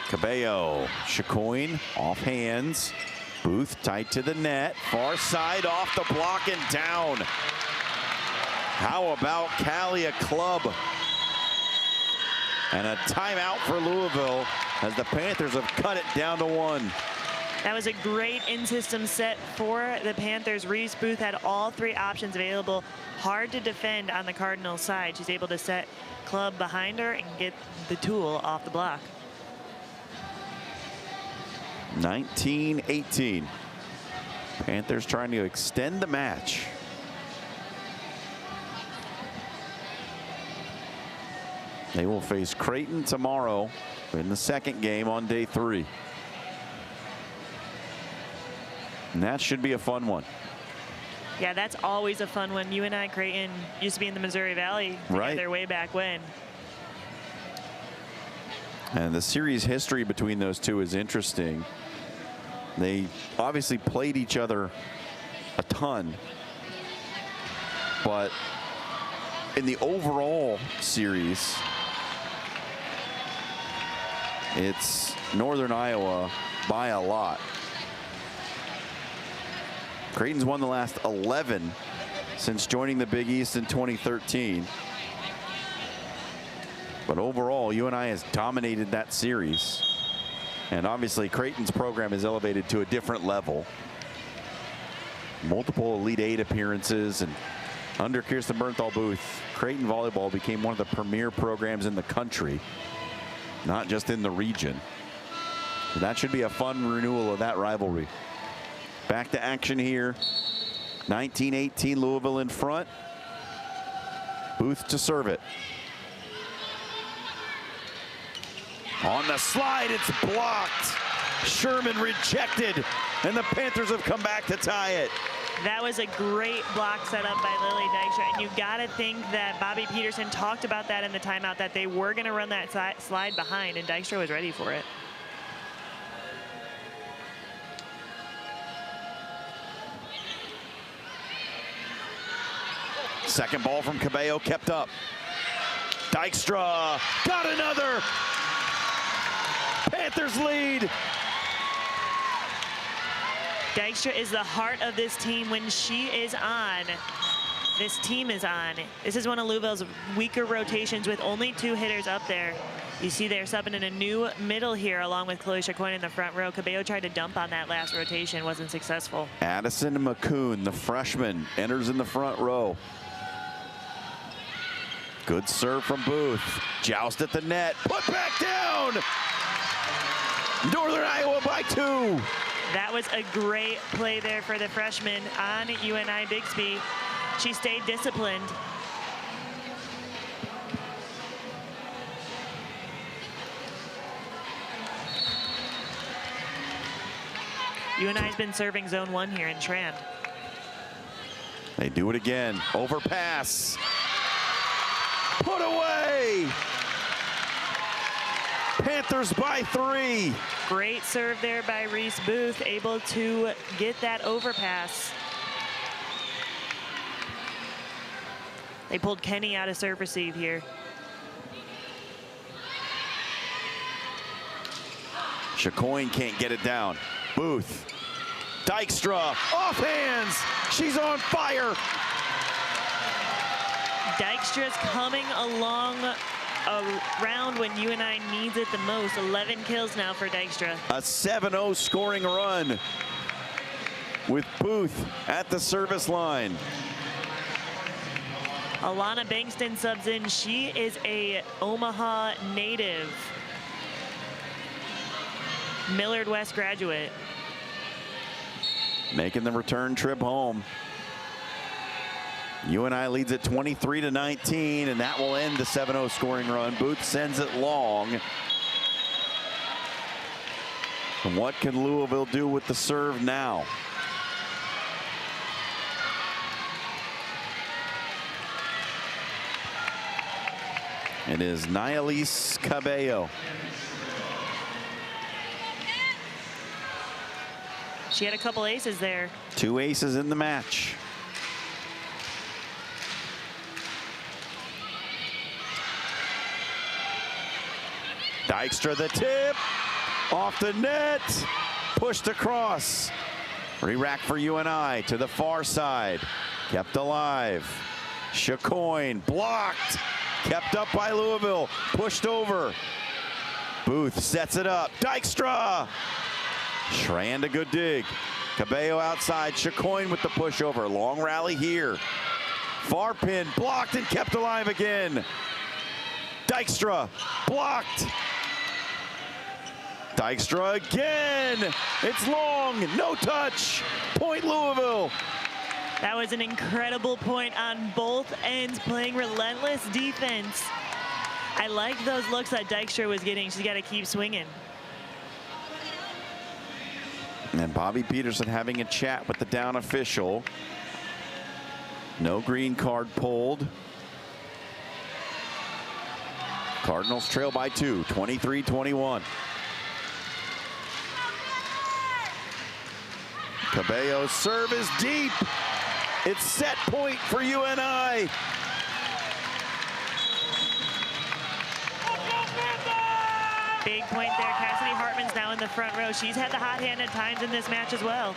Cabello, Chacoin, off hands. Booth tight to the net. Far side off the block and down. How about Callie, a club? And a timeout for Louisville as the Panthers have cut it down to 1. That was a great in-system set for the Panthers. Reese Booth had all 3 options available. Hard to defend on the Cardinals side. She's able to set Club behind her and get the tool off the block. 19-18. Panthers trying to extend the match. They will face Creighton tomorrow in the second game on day 3. And that should be a fun one. Yeah, that's always a fun one. UNI Creighton used to be in the Missouri Valley together way back when. And the series history between those two is interesting. They obviously played each other a ton, but in the overall series, it's Northern Iowa by a lot. Creighton's won the last 11 since joining the Big East in 2013. But overall, UNI has dominated that series. And obviously, Creighton's program is elevated to a different level. Multiple Elite 8 appearances, and under Kirsten Bernthal Booth, Creighton volleyball became one of the premier programs in the country, not just in the region. So that should be a fun renewal of that rivalry. Back to action here. 19-18, Louisville in front. Booth to serve it. On the slide, it's blocked. Sherman rejected, and the Panthers have come back to tie it. That was a great block set up by Lily Dykstra, and you got to think that Bobby Peterson talked about that in the timeout, that they were going to run that slide behind, and Dykstra was ready for it. Second ball from Cabello, kept up. Dykstra got another. Panthers lead. Dykstra is the heart of this team. When she is on, this team is on. This is one of Louisville's weaker rotations with only 2 hitters up there. You see they're subbing in a new middle here along with Chloe Chacoin in the front row. Cabello tried to dump on that last rotation, wasn't successful. Addison McCoon, the freshman, enters in the front row. Good serve from Booth. Joust at the net. Put back down. Northern Iowa by 2. That was a great play there for the freshman on UNI Bixby. She stayed disciplined. UNI's been serving zone 1 here in Tran. They do it again. Overpass. Put away. Panthers by 3. Great serve there by Reese Booth, able to get that overpass. They pulled Kenny out of serve receive here. Chacoin can't get it down. Booth. Dykstra off hands. She's on fire. Dykstra's coming along around when UNI needs it the most. 11 kills now for Dykstra. A 7-0 scoring run with Booth at the service line. Alana Bankston subs in. She is a Omaha native. Millard West graduate. Making the return trip home. UNI leads at 23-19, and that will end the 7-0 scoring run. Booth sends it long. And what can Louisville do with the serve now? It is Nialise Cabello. She had a couple aces there. 2 aces in the match. Dykstra the tip, off the net, pushed across. Re-rack for UNI to the far side, kept alive. Chacoin blocked, kept up by Louisville, pushed over. Booth sets it up, Dykstra. Schramm a good dig. Cabello outside, Chacoin with the pushover. Long rally here. Far pin, blocked and kept alive again. Dykstra, blocked. Dykstra again. It's long, no touch. Point Louisville. That was an incredible point on both ends, playing relentless defense. I like those looks that Dykstra was getting. She's got to keep swinging. And Bobby Peterson having a chat with the down official. No green card pulled. Cardinals trail by 2, 23-21. Cabello's serve is deep. It's set point for UNI. Big point there. Cassidy Hartman's now in the front row. She's had the hot hand at times in this match as well.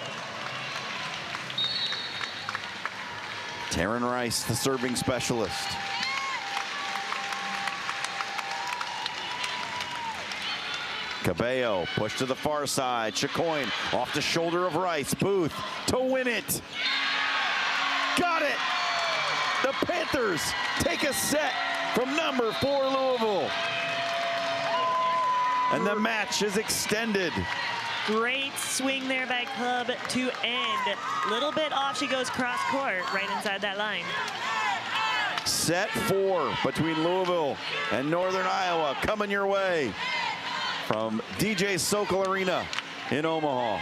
Taryn Rice, the serving specialist. Cabello pushed to the far side. Chicoine off the shoulder of Rice. Booth to win it. Got it. The Panthers take a set from number 4 Louisville. And the match is extended. Great swing there by Club to end. Little bit off, she goes cross court right inside that line. Set 4 between Louisville and Northern Iowa coming your way from DJ Sokol Arena in Omaha.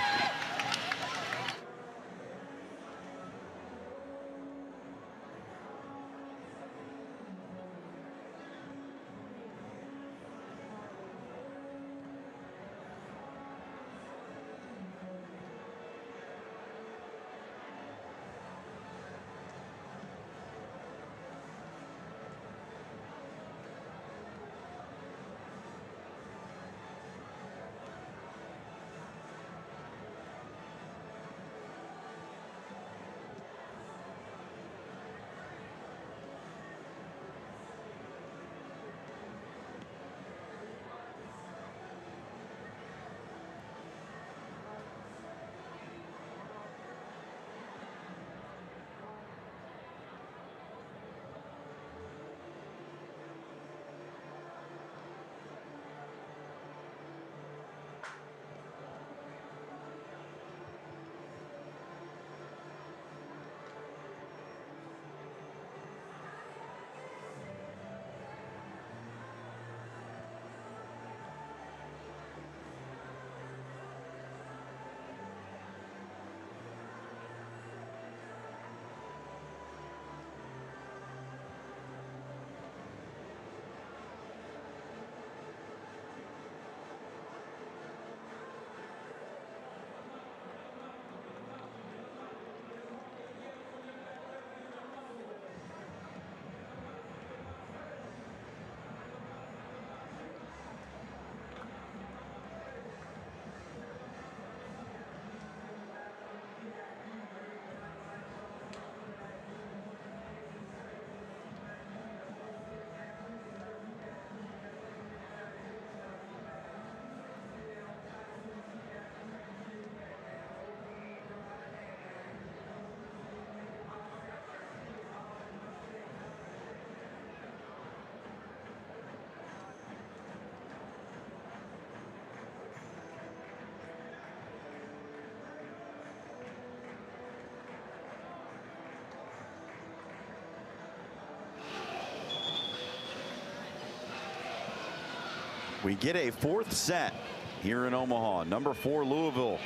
We get a 4th set here in Omaha. Number 4 Louisville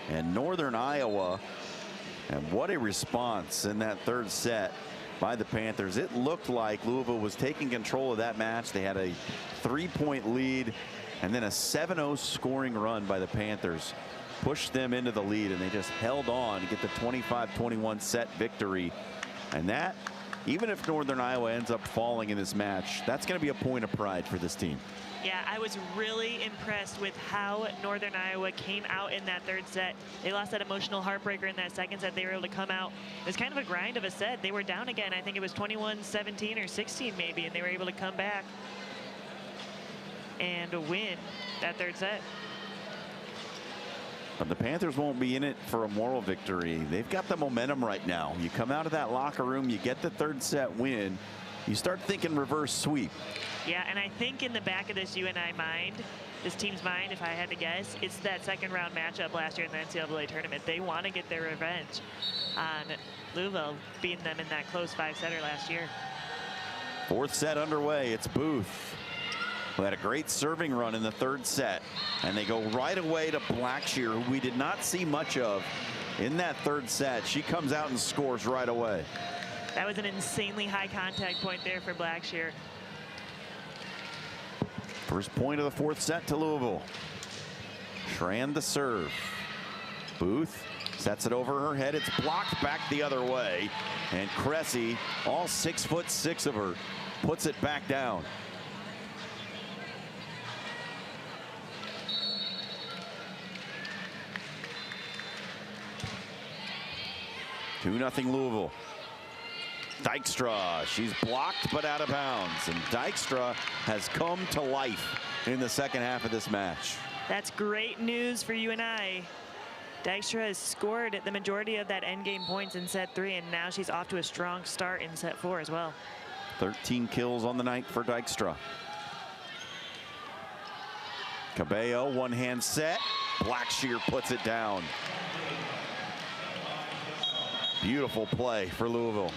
and Northern Iowa. And what a response in that 3rd set by the Panthers. It looked like Louisville was taking control of that match. They had a 3-point lead and then a 7-0 scoring run by the Panthers pushed them into the lead, and they just held on to get the 25-21 set victory. And that, even if Northern Iowa ends up falling in this match, that's going to be a point of pride for this team. Yeah, I was really impressed with how Northern Iowa came out in that 3rd set. They lost that emotional heartbreaker in that 2nd set. They were able to come out. It was kind of a grind of a set. They were down again. I think it was 21-17 or 16 maybe, and they were able to come back and win that 3rd set. But the Panthers won't be in it for a moral victory. They've got the momentum right now. You come out of that locker room, you get the 3rd set win, you start thinking reverse sweep. Yeah, and I think in the back of this UNI mind, this team's mind, if I had to guess, it's that second round matchup last year in the NCAA tournament. They want to get their revenge on Louisville, beating them in that close 5-setter last year. Fourth set underway. It's Booth, who had a great serving run in the third set. And they go right away to Blackshear, who we did not see much of in that third set. She comes out and scores right away. That was an insanely high contact point there for Blackshear. First point of the fourth set to Louisville. Schran to serve. Booth sets it over her head. It's blocked back the other way. And Cressy, all 6'6" of her, puts it back down. Two 2-0 Louisville. Dykstra, she's blocked but out of bounds, and Dykstra has come to life in the second half of this match. That's great news for UNI. Dykstra has scored the majority of that endgame points in set 3, and now she's off to a strong start in set 4 as well. 13 kills on the night for Dykstra. Cabello, one-hand set. Blackshear puts it down. Beautiful play for Louisville.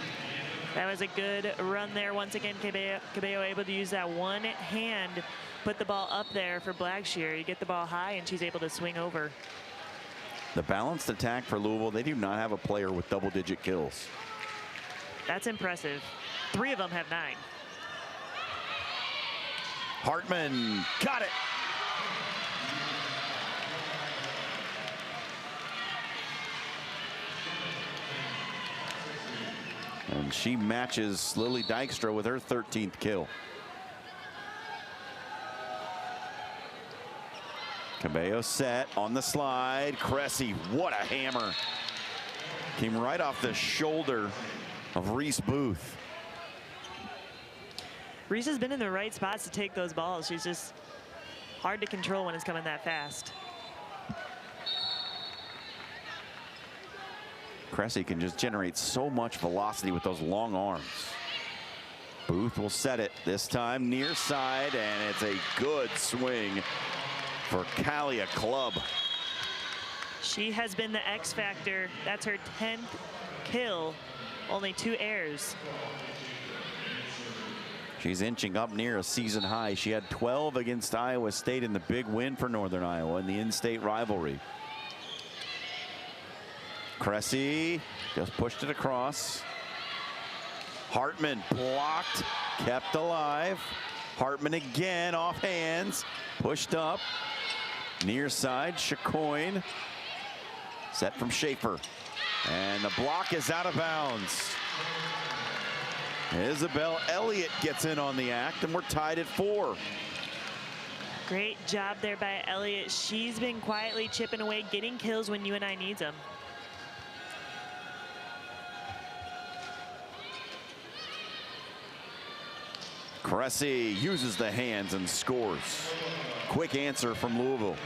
That was a good run there. Once again, Cabello able to use that one hand, put the ball up there for Blackshear. You get the ball high, and she's able to swing over. The balanced attack for Louisville, they do not have a player with double-digit kills. That's impressive. 3 of them have 9. Hartman got it. And she matches Lily Dykstra with her 13th kill. Cabello set on the slide. Cressy, what a hammer. Came right off the shoulder of Reese Booth. Reese has been in the right spots to take those balls. She's just hard to control when it's coming that fast. Cressy can just generate so much velocity with those long arms. Booth will set it this time near side, and it's a good swing for Kalia Clubb. She has been the X factor. That's her 10th kill, only 2 errors. She's inching up near a season high. She had 12 against Iowa State in the big win for Northern Iowa in the in-state rivalry. Cressy just pushed it across. Hartman blocked, kept alive. Hartman again off hands, pushed up. Near side, Chacoin. Set from Schaefer. And the block is out of bounds. Isabel Elliott gets in on the act, and we're tied at 4. Great job there by Elliott. She's been quietly chipping away, getting kills when UNI needs them. Cressy uses the hands and scores. Quick answer from Louisville.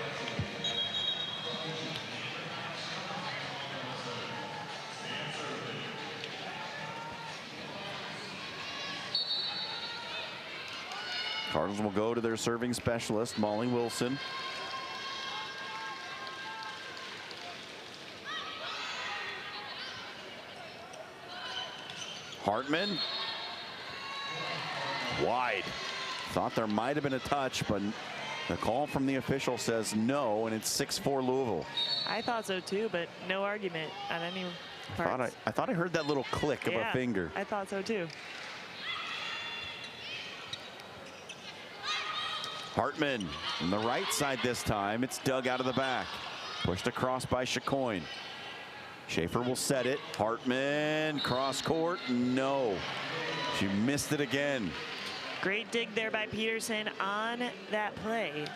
Cardinals will go to their serving specialist, Molly Wilson. Hartman. Wide. Thought there might have been a touch, but the call from the official says no, and it's 6-4 Louisville. I thought so too, but no argument on any part. I thought I heard that little click of a finger. I thought so too. Hartman on the right side this time. It's dug out of the back. Pushed across by Chacoin. Schaefer will set it. Hartman cross court. No. She missed it again. Great dig there by Peterson on that play.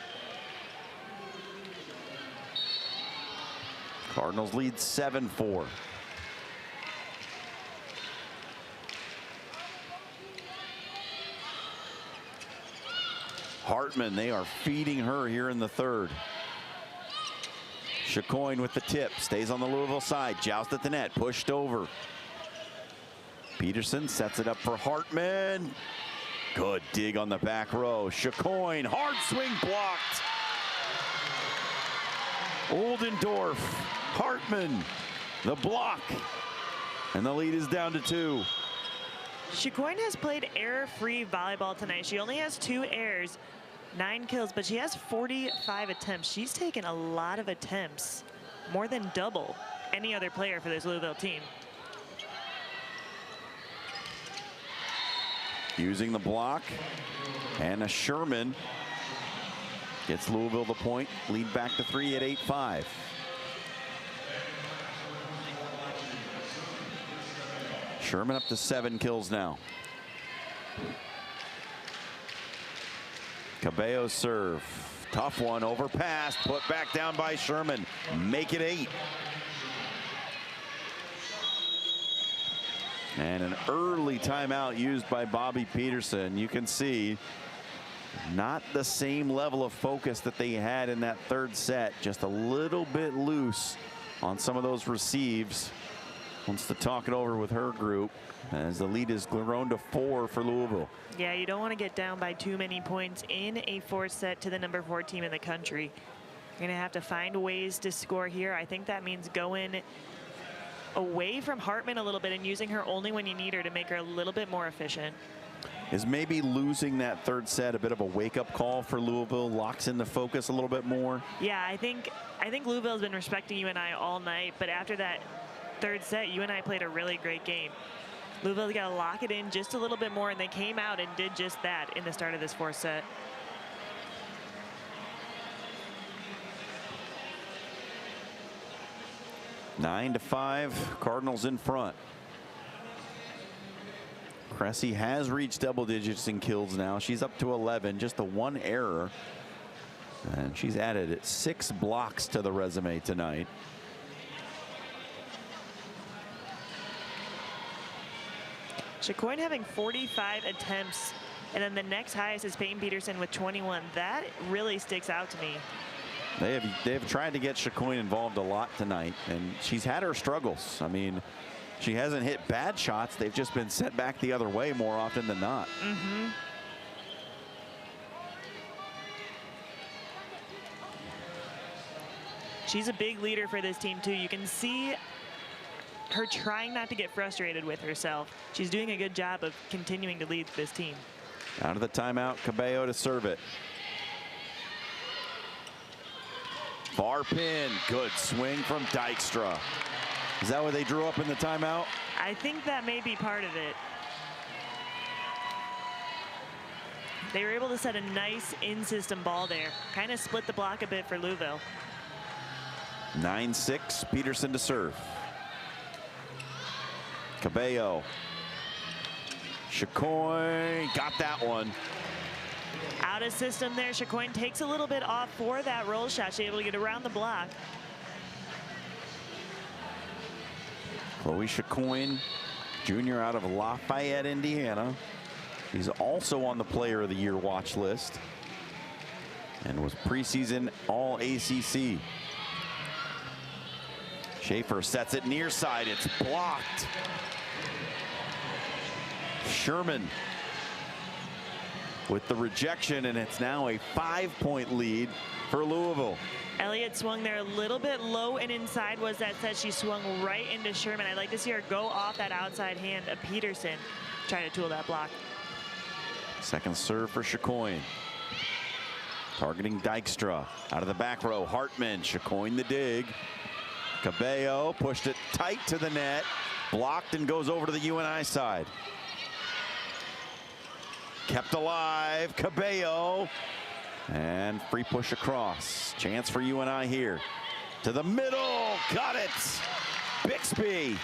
Cardinals lead 7-4. Hartman, they are feeding her here in the third. Chacoin with the tip, stays on the Louisville side, joust at the net, pushed over. Peterson sets it up for Hartman. Good dig on the back row. Chacoin, hard swing blocked. Oldendorf, Hartman, the block. And the lead is down to 2. Chacoin has played error-free volleyball tonight. She only has 2 errors, 9 kills, but she has 45 attempts. She's taken a lot of attempts, more than double any other player for this Louisville team. Using the block, Anna Sherman gets Louisville the point. Lead back to 3 at 8-5. Sherman up to 7 kills now. Cabello's serve. Tough one, overpassed, put back down by Sherman. Make it 8. And an early timeout used by Bobby Peterson. You can see not the same level of focus that they had in that 3rd set. Just a little bit loose on some of those receives. Wants to talk it over with her group as the lead is grown to 4 for Louisville. Yeah, you don't want to get down by too many points in a 4th set to the number 4 team in the country. You're going to have to find ways to score here. I think that means going away from Hartman a little bit and using her only when you need her to make her a little bit more efficient. Is maybe losing that 3rd set a bit of a wake-up call for Louisville? Locks in the focus a little bit more? Yeah, I think Louisville's been respecting UNI all night, but after that 3rd set, UNI played a really great game. Louisville's got to lock it in just a little bit more, and they came out and did just that in the start of this 4th set. Nine to 5, Cardinals in front. Cressy has reached double digits in kills now. She's up to 11, just the 1 error. And she's added 6 blocks to the resume tonight. Chacoin having 45 attempts, and then the next highest is Peyton Peterson with 21. That really sticks out to me. They have tried to get Chacoin involved a lot tonight, and she's had her struggles. I mean, she hasn't hit bad shots. They've just been sent back the other way more often than not. She's a big leader for this team, too. You can see her trying not to get frustrated with herself. She's doing a good job of continuing to lead this team. Out of the timeout, Cabello to serve it. Far pin, good swing from Dykstra. Is that what they drew up in the timeout? I think that may be part of it. They were able to set a nice in-system ball there. Kind of split the block a bit for Louisville. 9-6, Peterson to serve. Cabello. Chacoin got that one. Out of system there. Chacoin takes a little bit off for that roll shot. She's able to get around the block. Chloe Chacoin, junior out of Lafayette, Indiana. He's also on the Player of the Year watch list and was preseason All-ACC. Schaefer sets it near side. It's blocked. Sherman with the rejection, and it's now a 5-point lead for Louisville. Elliott swung there a little bit low and inside was that set. She swung right into Sherman. I'd like to see her go off that outside hand of Peterson, trying to tool that block. Second serve for Chacoin. Targeting Dykstra. Out of the back row, Hartman. Chacoin the dig. Cabello pushed it tight to the net. Blocked and goes over to the UNI side. Kept alive, Cabello. And free push across. Chance for UNI here. To the middle, got it. Bixby.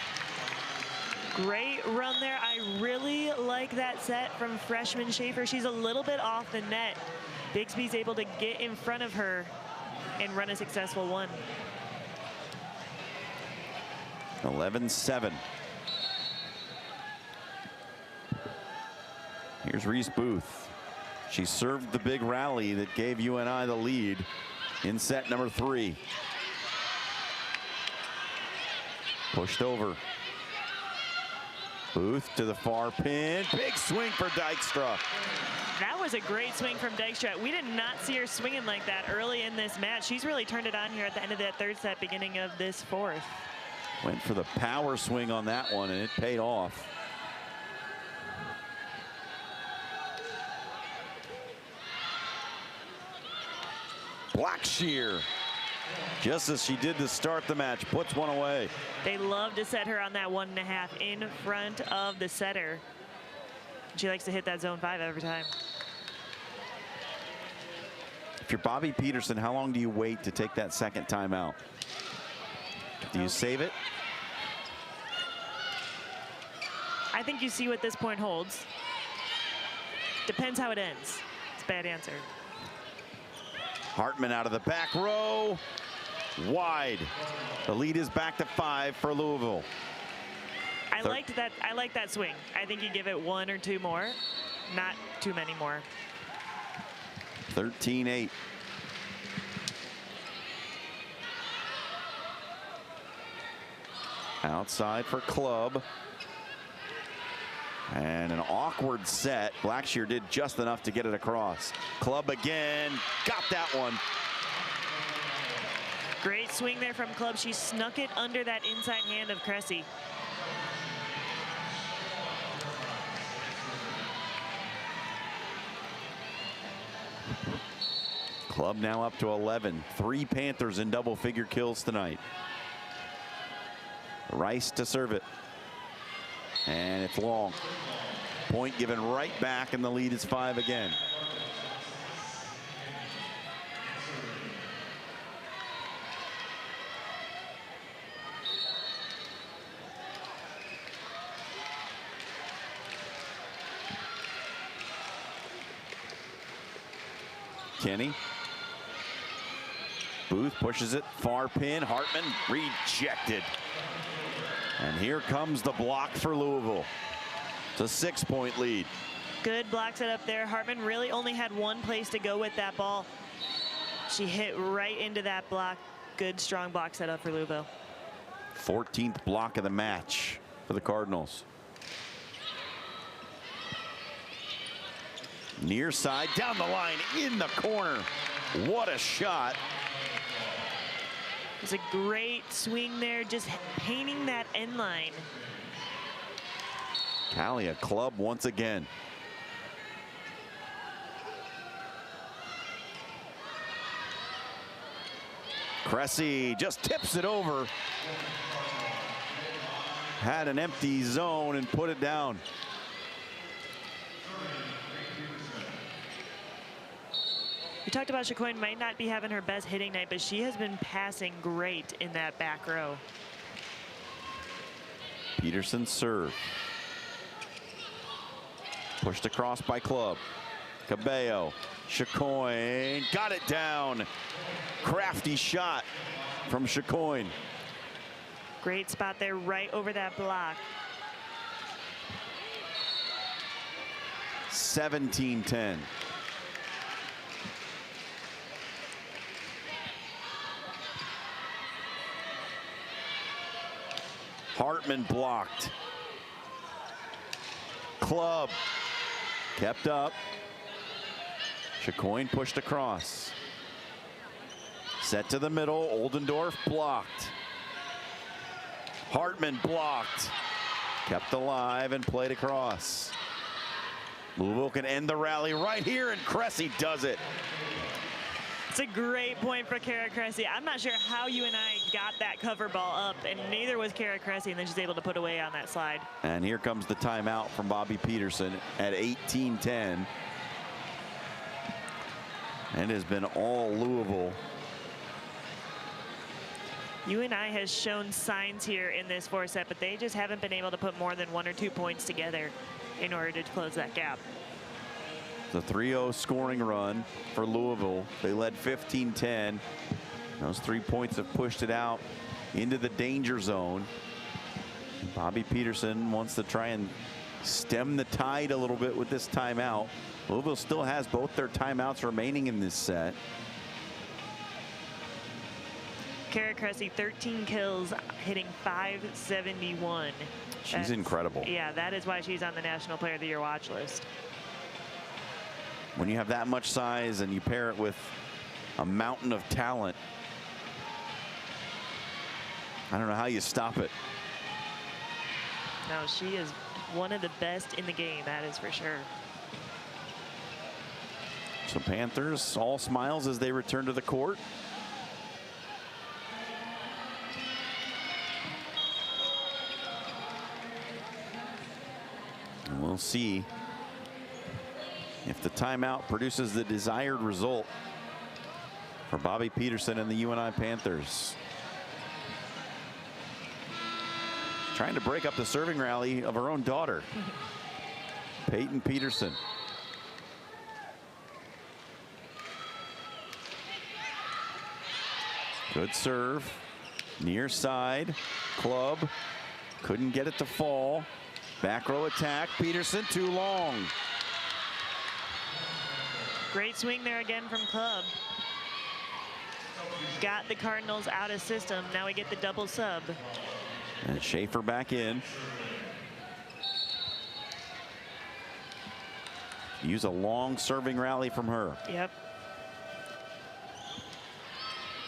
Great run there. I really like that set from freshman Schaefer. She's a little bit off the net. Bixby's able to get in front of her and run a successful one. 11-7. Here's Reese Booth. She served the big rally that gave UNI the lead in set number 3. Pushed over. Booth to the far pin. Big swing for Dykstra. That was a great swing from Dykstra. We did not see her swinging like that early in this match. She's really turned it on here at the end of that third set, beginning of this fourth. Went for the power swing on that one, and it paid off. Blackshear, just as she did to start the match, puts one away. They love to set her on that 1.5 in front of the setter. She likes to hit that zone 5 every time. If you're Bobby Peterson, how long do you wait to take that second timeout? Do you save it? I think you see what this point holds. Depends how it ends. It's a bad answer. Hartman out of the back row. Wide. The lead is back to 5 for Louisville. I like that swing. I think you give it 1 or 2 more, not too many more. 13-8. Outside for Club. And an awkward set. Blackshear did just enough to get it across. Club again. Got that one. Great swing there from Club. She snuck it under that inside hand of Cressy. Club now up to 11. 3 Panthers in double-figure kills tonight. Rice to serve it. And it's long. Point given right back, and the lead is 5 again. Kenny. Booth pushes it, far pin. Hartman rejected. And here comes the block for Louisville. It's a 6-point lead. Good block set up there. Hartman really only had one place to go with that ball. She hit right into that block. Good, strong block set up for Louisville. 14th block of the match for the Cardinals. Near side, down the line, in the corner. What a shot. It's a great swing there, just painting that end line. Callie, Club once again. Cressy just tips it over. Had an empty zone and put it down. We talked about Chacoin might not be having her best hitting night, but she has been passing great in that back row. Peterson serve. Pushed across by Club. Cabello. Chacoin got it down. Crafty shot from Chacoin. Great spot there, right over that block. 17-10. Hartman blocked. Club kept up. Chacoin pushed across. Set to the middle. Oldendorf blocked. Hartman blocked. Kept alive and played across. Louisville can end the rally right here, and Cressy does it. It's a great point for Kara Cressy. I'm not sure how you and I got that cover ball up, and neither was Kara Cressy, and then she's able to put away on that slide. And here comes the timeout from Bobby Peterson at 18-10. And it has been all Louisville. UNI has shown signs here in this 4th set, but they just haven't been able to put more than 1 or 2 points together in order to close that gap. The 3-0 scoring run for Louisville. They led 15-10. Those 3 points have pushed it out into the danger zone. Bobby Peterson wants to try and stem the tide a little bit with this timeout. Louisville still has both their timeouts remaining in this set. Kara Cressy, 13 kills, hitting .571. She's incredible. Yeah, that is why she's on the National Player of the Year watch list. When you have that much size and you pair it with a mountain of talent, I don't know how you stop it. No, she is one of the best in the game, that is for sure. So Panthers all smiles as they return to the court. And we'll see if the timeout produces the desired result for Bobby Peterson and the UNI Panthers. Trying to break up the serving rally of her own daughter, Peyton Peterson. Good serve, near side, club, couldn't get it to fall. Back row attack, Peterson too long. Great swing there again from Club. Got the Cardinals out of system. Now we get the double sub. And Schaefer back in. Use a long serving rally from her. Yep.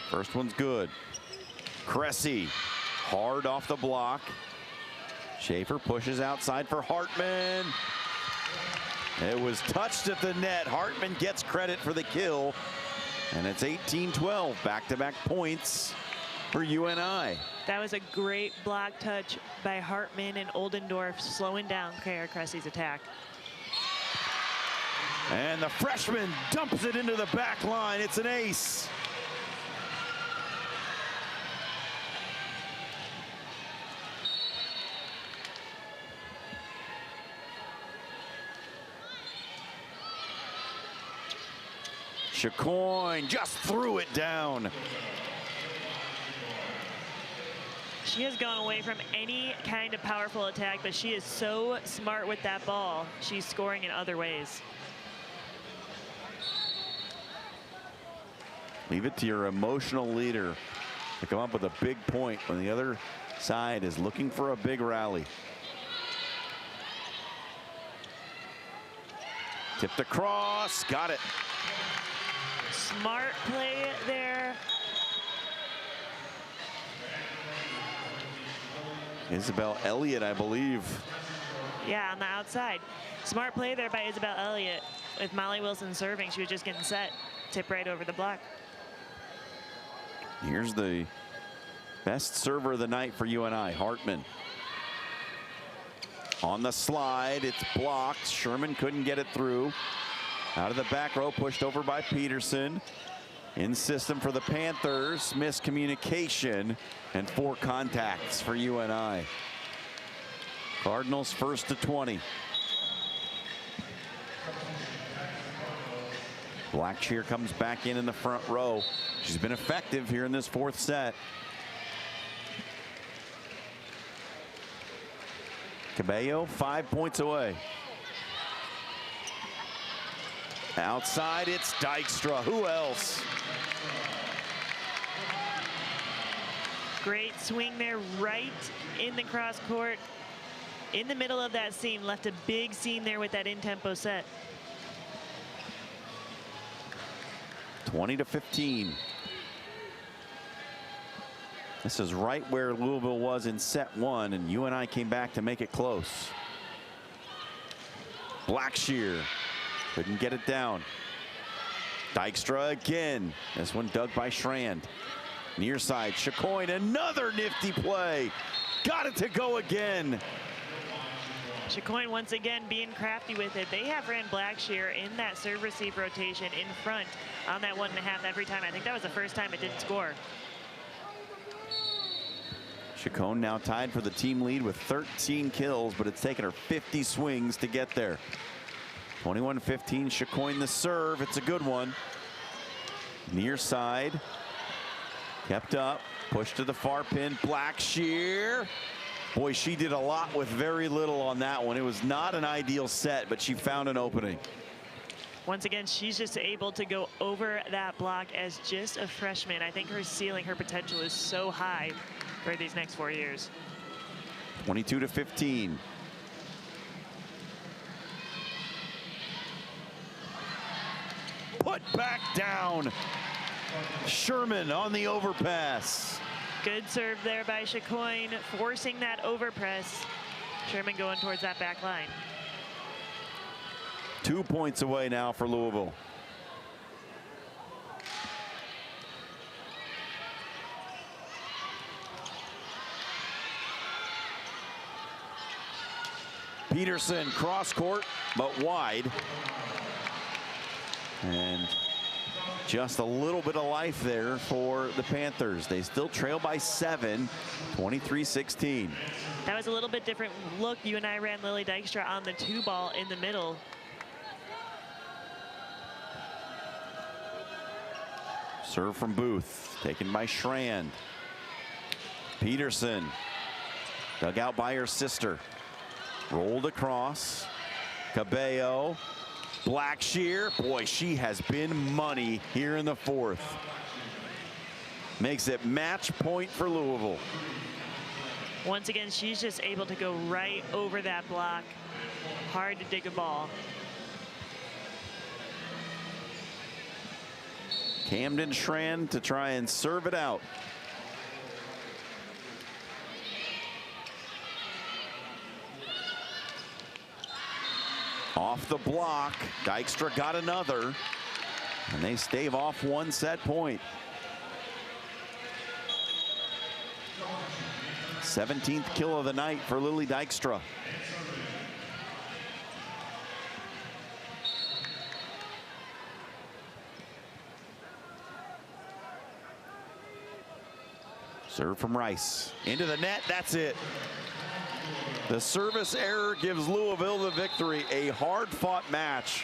First one's good. Cressy hard off the block. Schaefer pushes outside for Hartman. It was touched at the net. Hartman gets credit for the kill. And it's 18-12. Back-to-back points for UNI. That was a great block touch by Hartman and Oldendorf, slowing down Kara Cressy's attack. And the freshman dumps it into the back line. It's an ace. Chacoin just threw it down. She has gone away from any kind of powerful attack, but she is so smart with that ball. She's scoring in other ways. Leave it to your emotional leader to come up with a big point when the other side is looking for a big rally. Tipped across, got it. Smart play there. Isabel Elliott, I believe. Yeah, on the outside. Smart play there by Isabel Elliott. With Molly Wilson serving, she was just getting set. Tip right over the block. Here's the best server of the night for UNI, Hartman. On the slide, it's blocked. Sherman couldn't get it through. Out of the back row, pushed over by Peterson. In system for the Panthers, miscommunication and 4 contacts for UNI. Cardinals first to 20. Blackshear comes back in the front row. She's been effective here in this 4th set. Cabello 5 points away. Outside, it's Dykstra. Who else? Great swing there right in the cross court. In the middle of that seam, left a big seam there with that in-tempo set. 20-15. This is right where Louisville was in set 1, and UNI came back to make it close. Blackshear couldn't get it down. Dykstra again. This one dug by Schrand. Near side, Chacoin, another nifty play. Got it to go again. Chacoin once again being crafty with it. They have ran Blackshear in that serve receive rotation in front on that 1.5 every time. I think that was the first time it didn't score. Chacoin now tied for the team lead with 13 kills, but it's taken her 50 swings to get there. 21-15, Chacoin the serve. It's a good one. Near side. Kept up. Pushed to the far pin. Blackshear. Boy, she did a lot with very little on that one. It was not an ideal set, but she found an opening. Once again, she's just able to go over that block as just a freshman. I think her ceiling, her potential is so high for these next 4 years. 22-15. Put back down. Sherman on the overpass. Good serve there by Chacoin, forcing that overpress. Sherman going towards that back line. 2 points away now for Louisville. Peterson cross court, but wide. And just a little bit of life there for the Panthers. They still trail by 7, 23-16. That was a little bit different look. You and I ran Lily Dykstra on the 2 ball in the middle. Serve from Booth, taken by Schrand. Peterson, dug out by her sister. Rolled across. Cabello, Blackshear. Boy, she has been money here in the 4th. Makes it match point for Louisville. Once again, she's just able to go right over that block. Hard to dig a ball. Camden Schrand to try and serve it out. Off the block, Dykstra got another, and they stave off 1 set point. 17th kill of the night for Lily Dykstra. Serve from Rice. Into the net, that's it. The service error gives Louisville the victory. A hard-fought match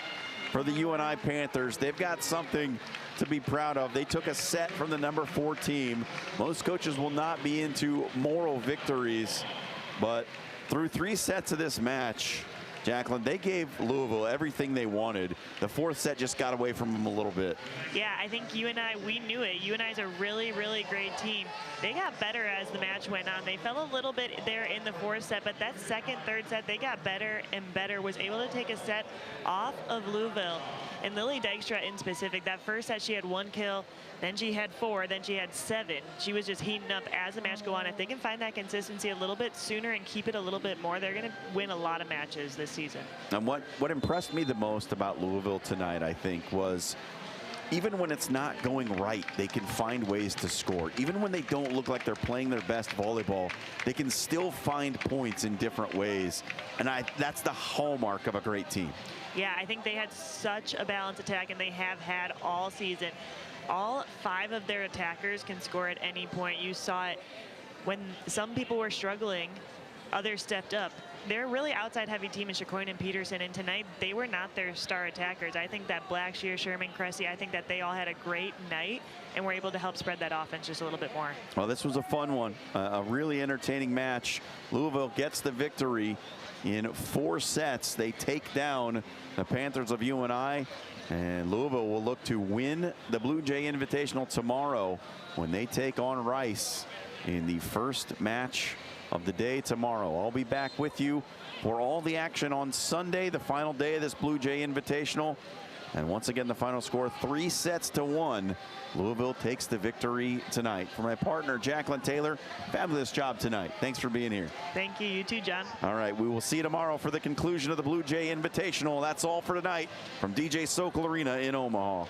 for the UNI Panthers. They've got something to be proud of. They took a set from the number 4 team. Most coaches will not be into moral victories, but through 3 sets of this match, Jacqueline, they gave Louisville everything they wanted. The 4th set just got away from them a little bit. Yeah, I think UNI, we knew it. UNI is a really, really great team. They got better as the match went on. They fell a little bit there in the 4th set, but that 2nd, 3rd set, they got better and better, was able to take a set off of Louisville. And Lily Dykstra in specific, that 1st set she had 1 kill, then she had 4, then she had 7. She was just heating up as the match go on. If they can find that consistency a little bit sooner and keep it a little bit more, they're going to win a lot of matches this season. And what impressed me the most about Louisville tonight, I think, was even when it's not going right, they can find ways to score. Even when they don't look like they're playing their best volleyball, they can still find points in different ways. And that's the hallmark of a great team. Yeah, I think they had such a balanced attack, and they have had all season. All 5 of their attackers can score at any point. You saw it when some people were struggling, others stepped up. They're a really outside heavy team in Chacoin and Peterson, and tonight they were not their star attackers. I think that Blackshear, Sherman, Cressy, I think that they all had a great night and were able to help spread that offense just a little bit more. Well, this was a fun one, a really entertaining match. Louisville gets the victory in 4 sets. They take down the Panthers of UNI, and Louisville will look to win the Bluejay Invitational tomorrow when they take on Rice in the first match of the day tomorrow. I'll be back with you for all the action on Sunday, the final day of this Bluejay Invitational. And once again, the final score, 3 sets to 1. Louisville takes the victory tonight. For my partner, Jacqueline Taylor, fabulous job tonight. Thanks for being here. Thank you. You too, John. All right, we will see you tomorrow for the conclusion of the Bluejay Invitational. That's all for tonight from DJ Sokol Arena in Omaha.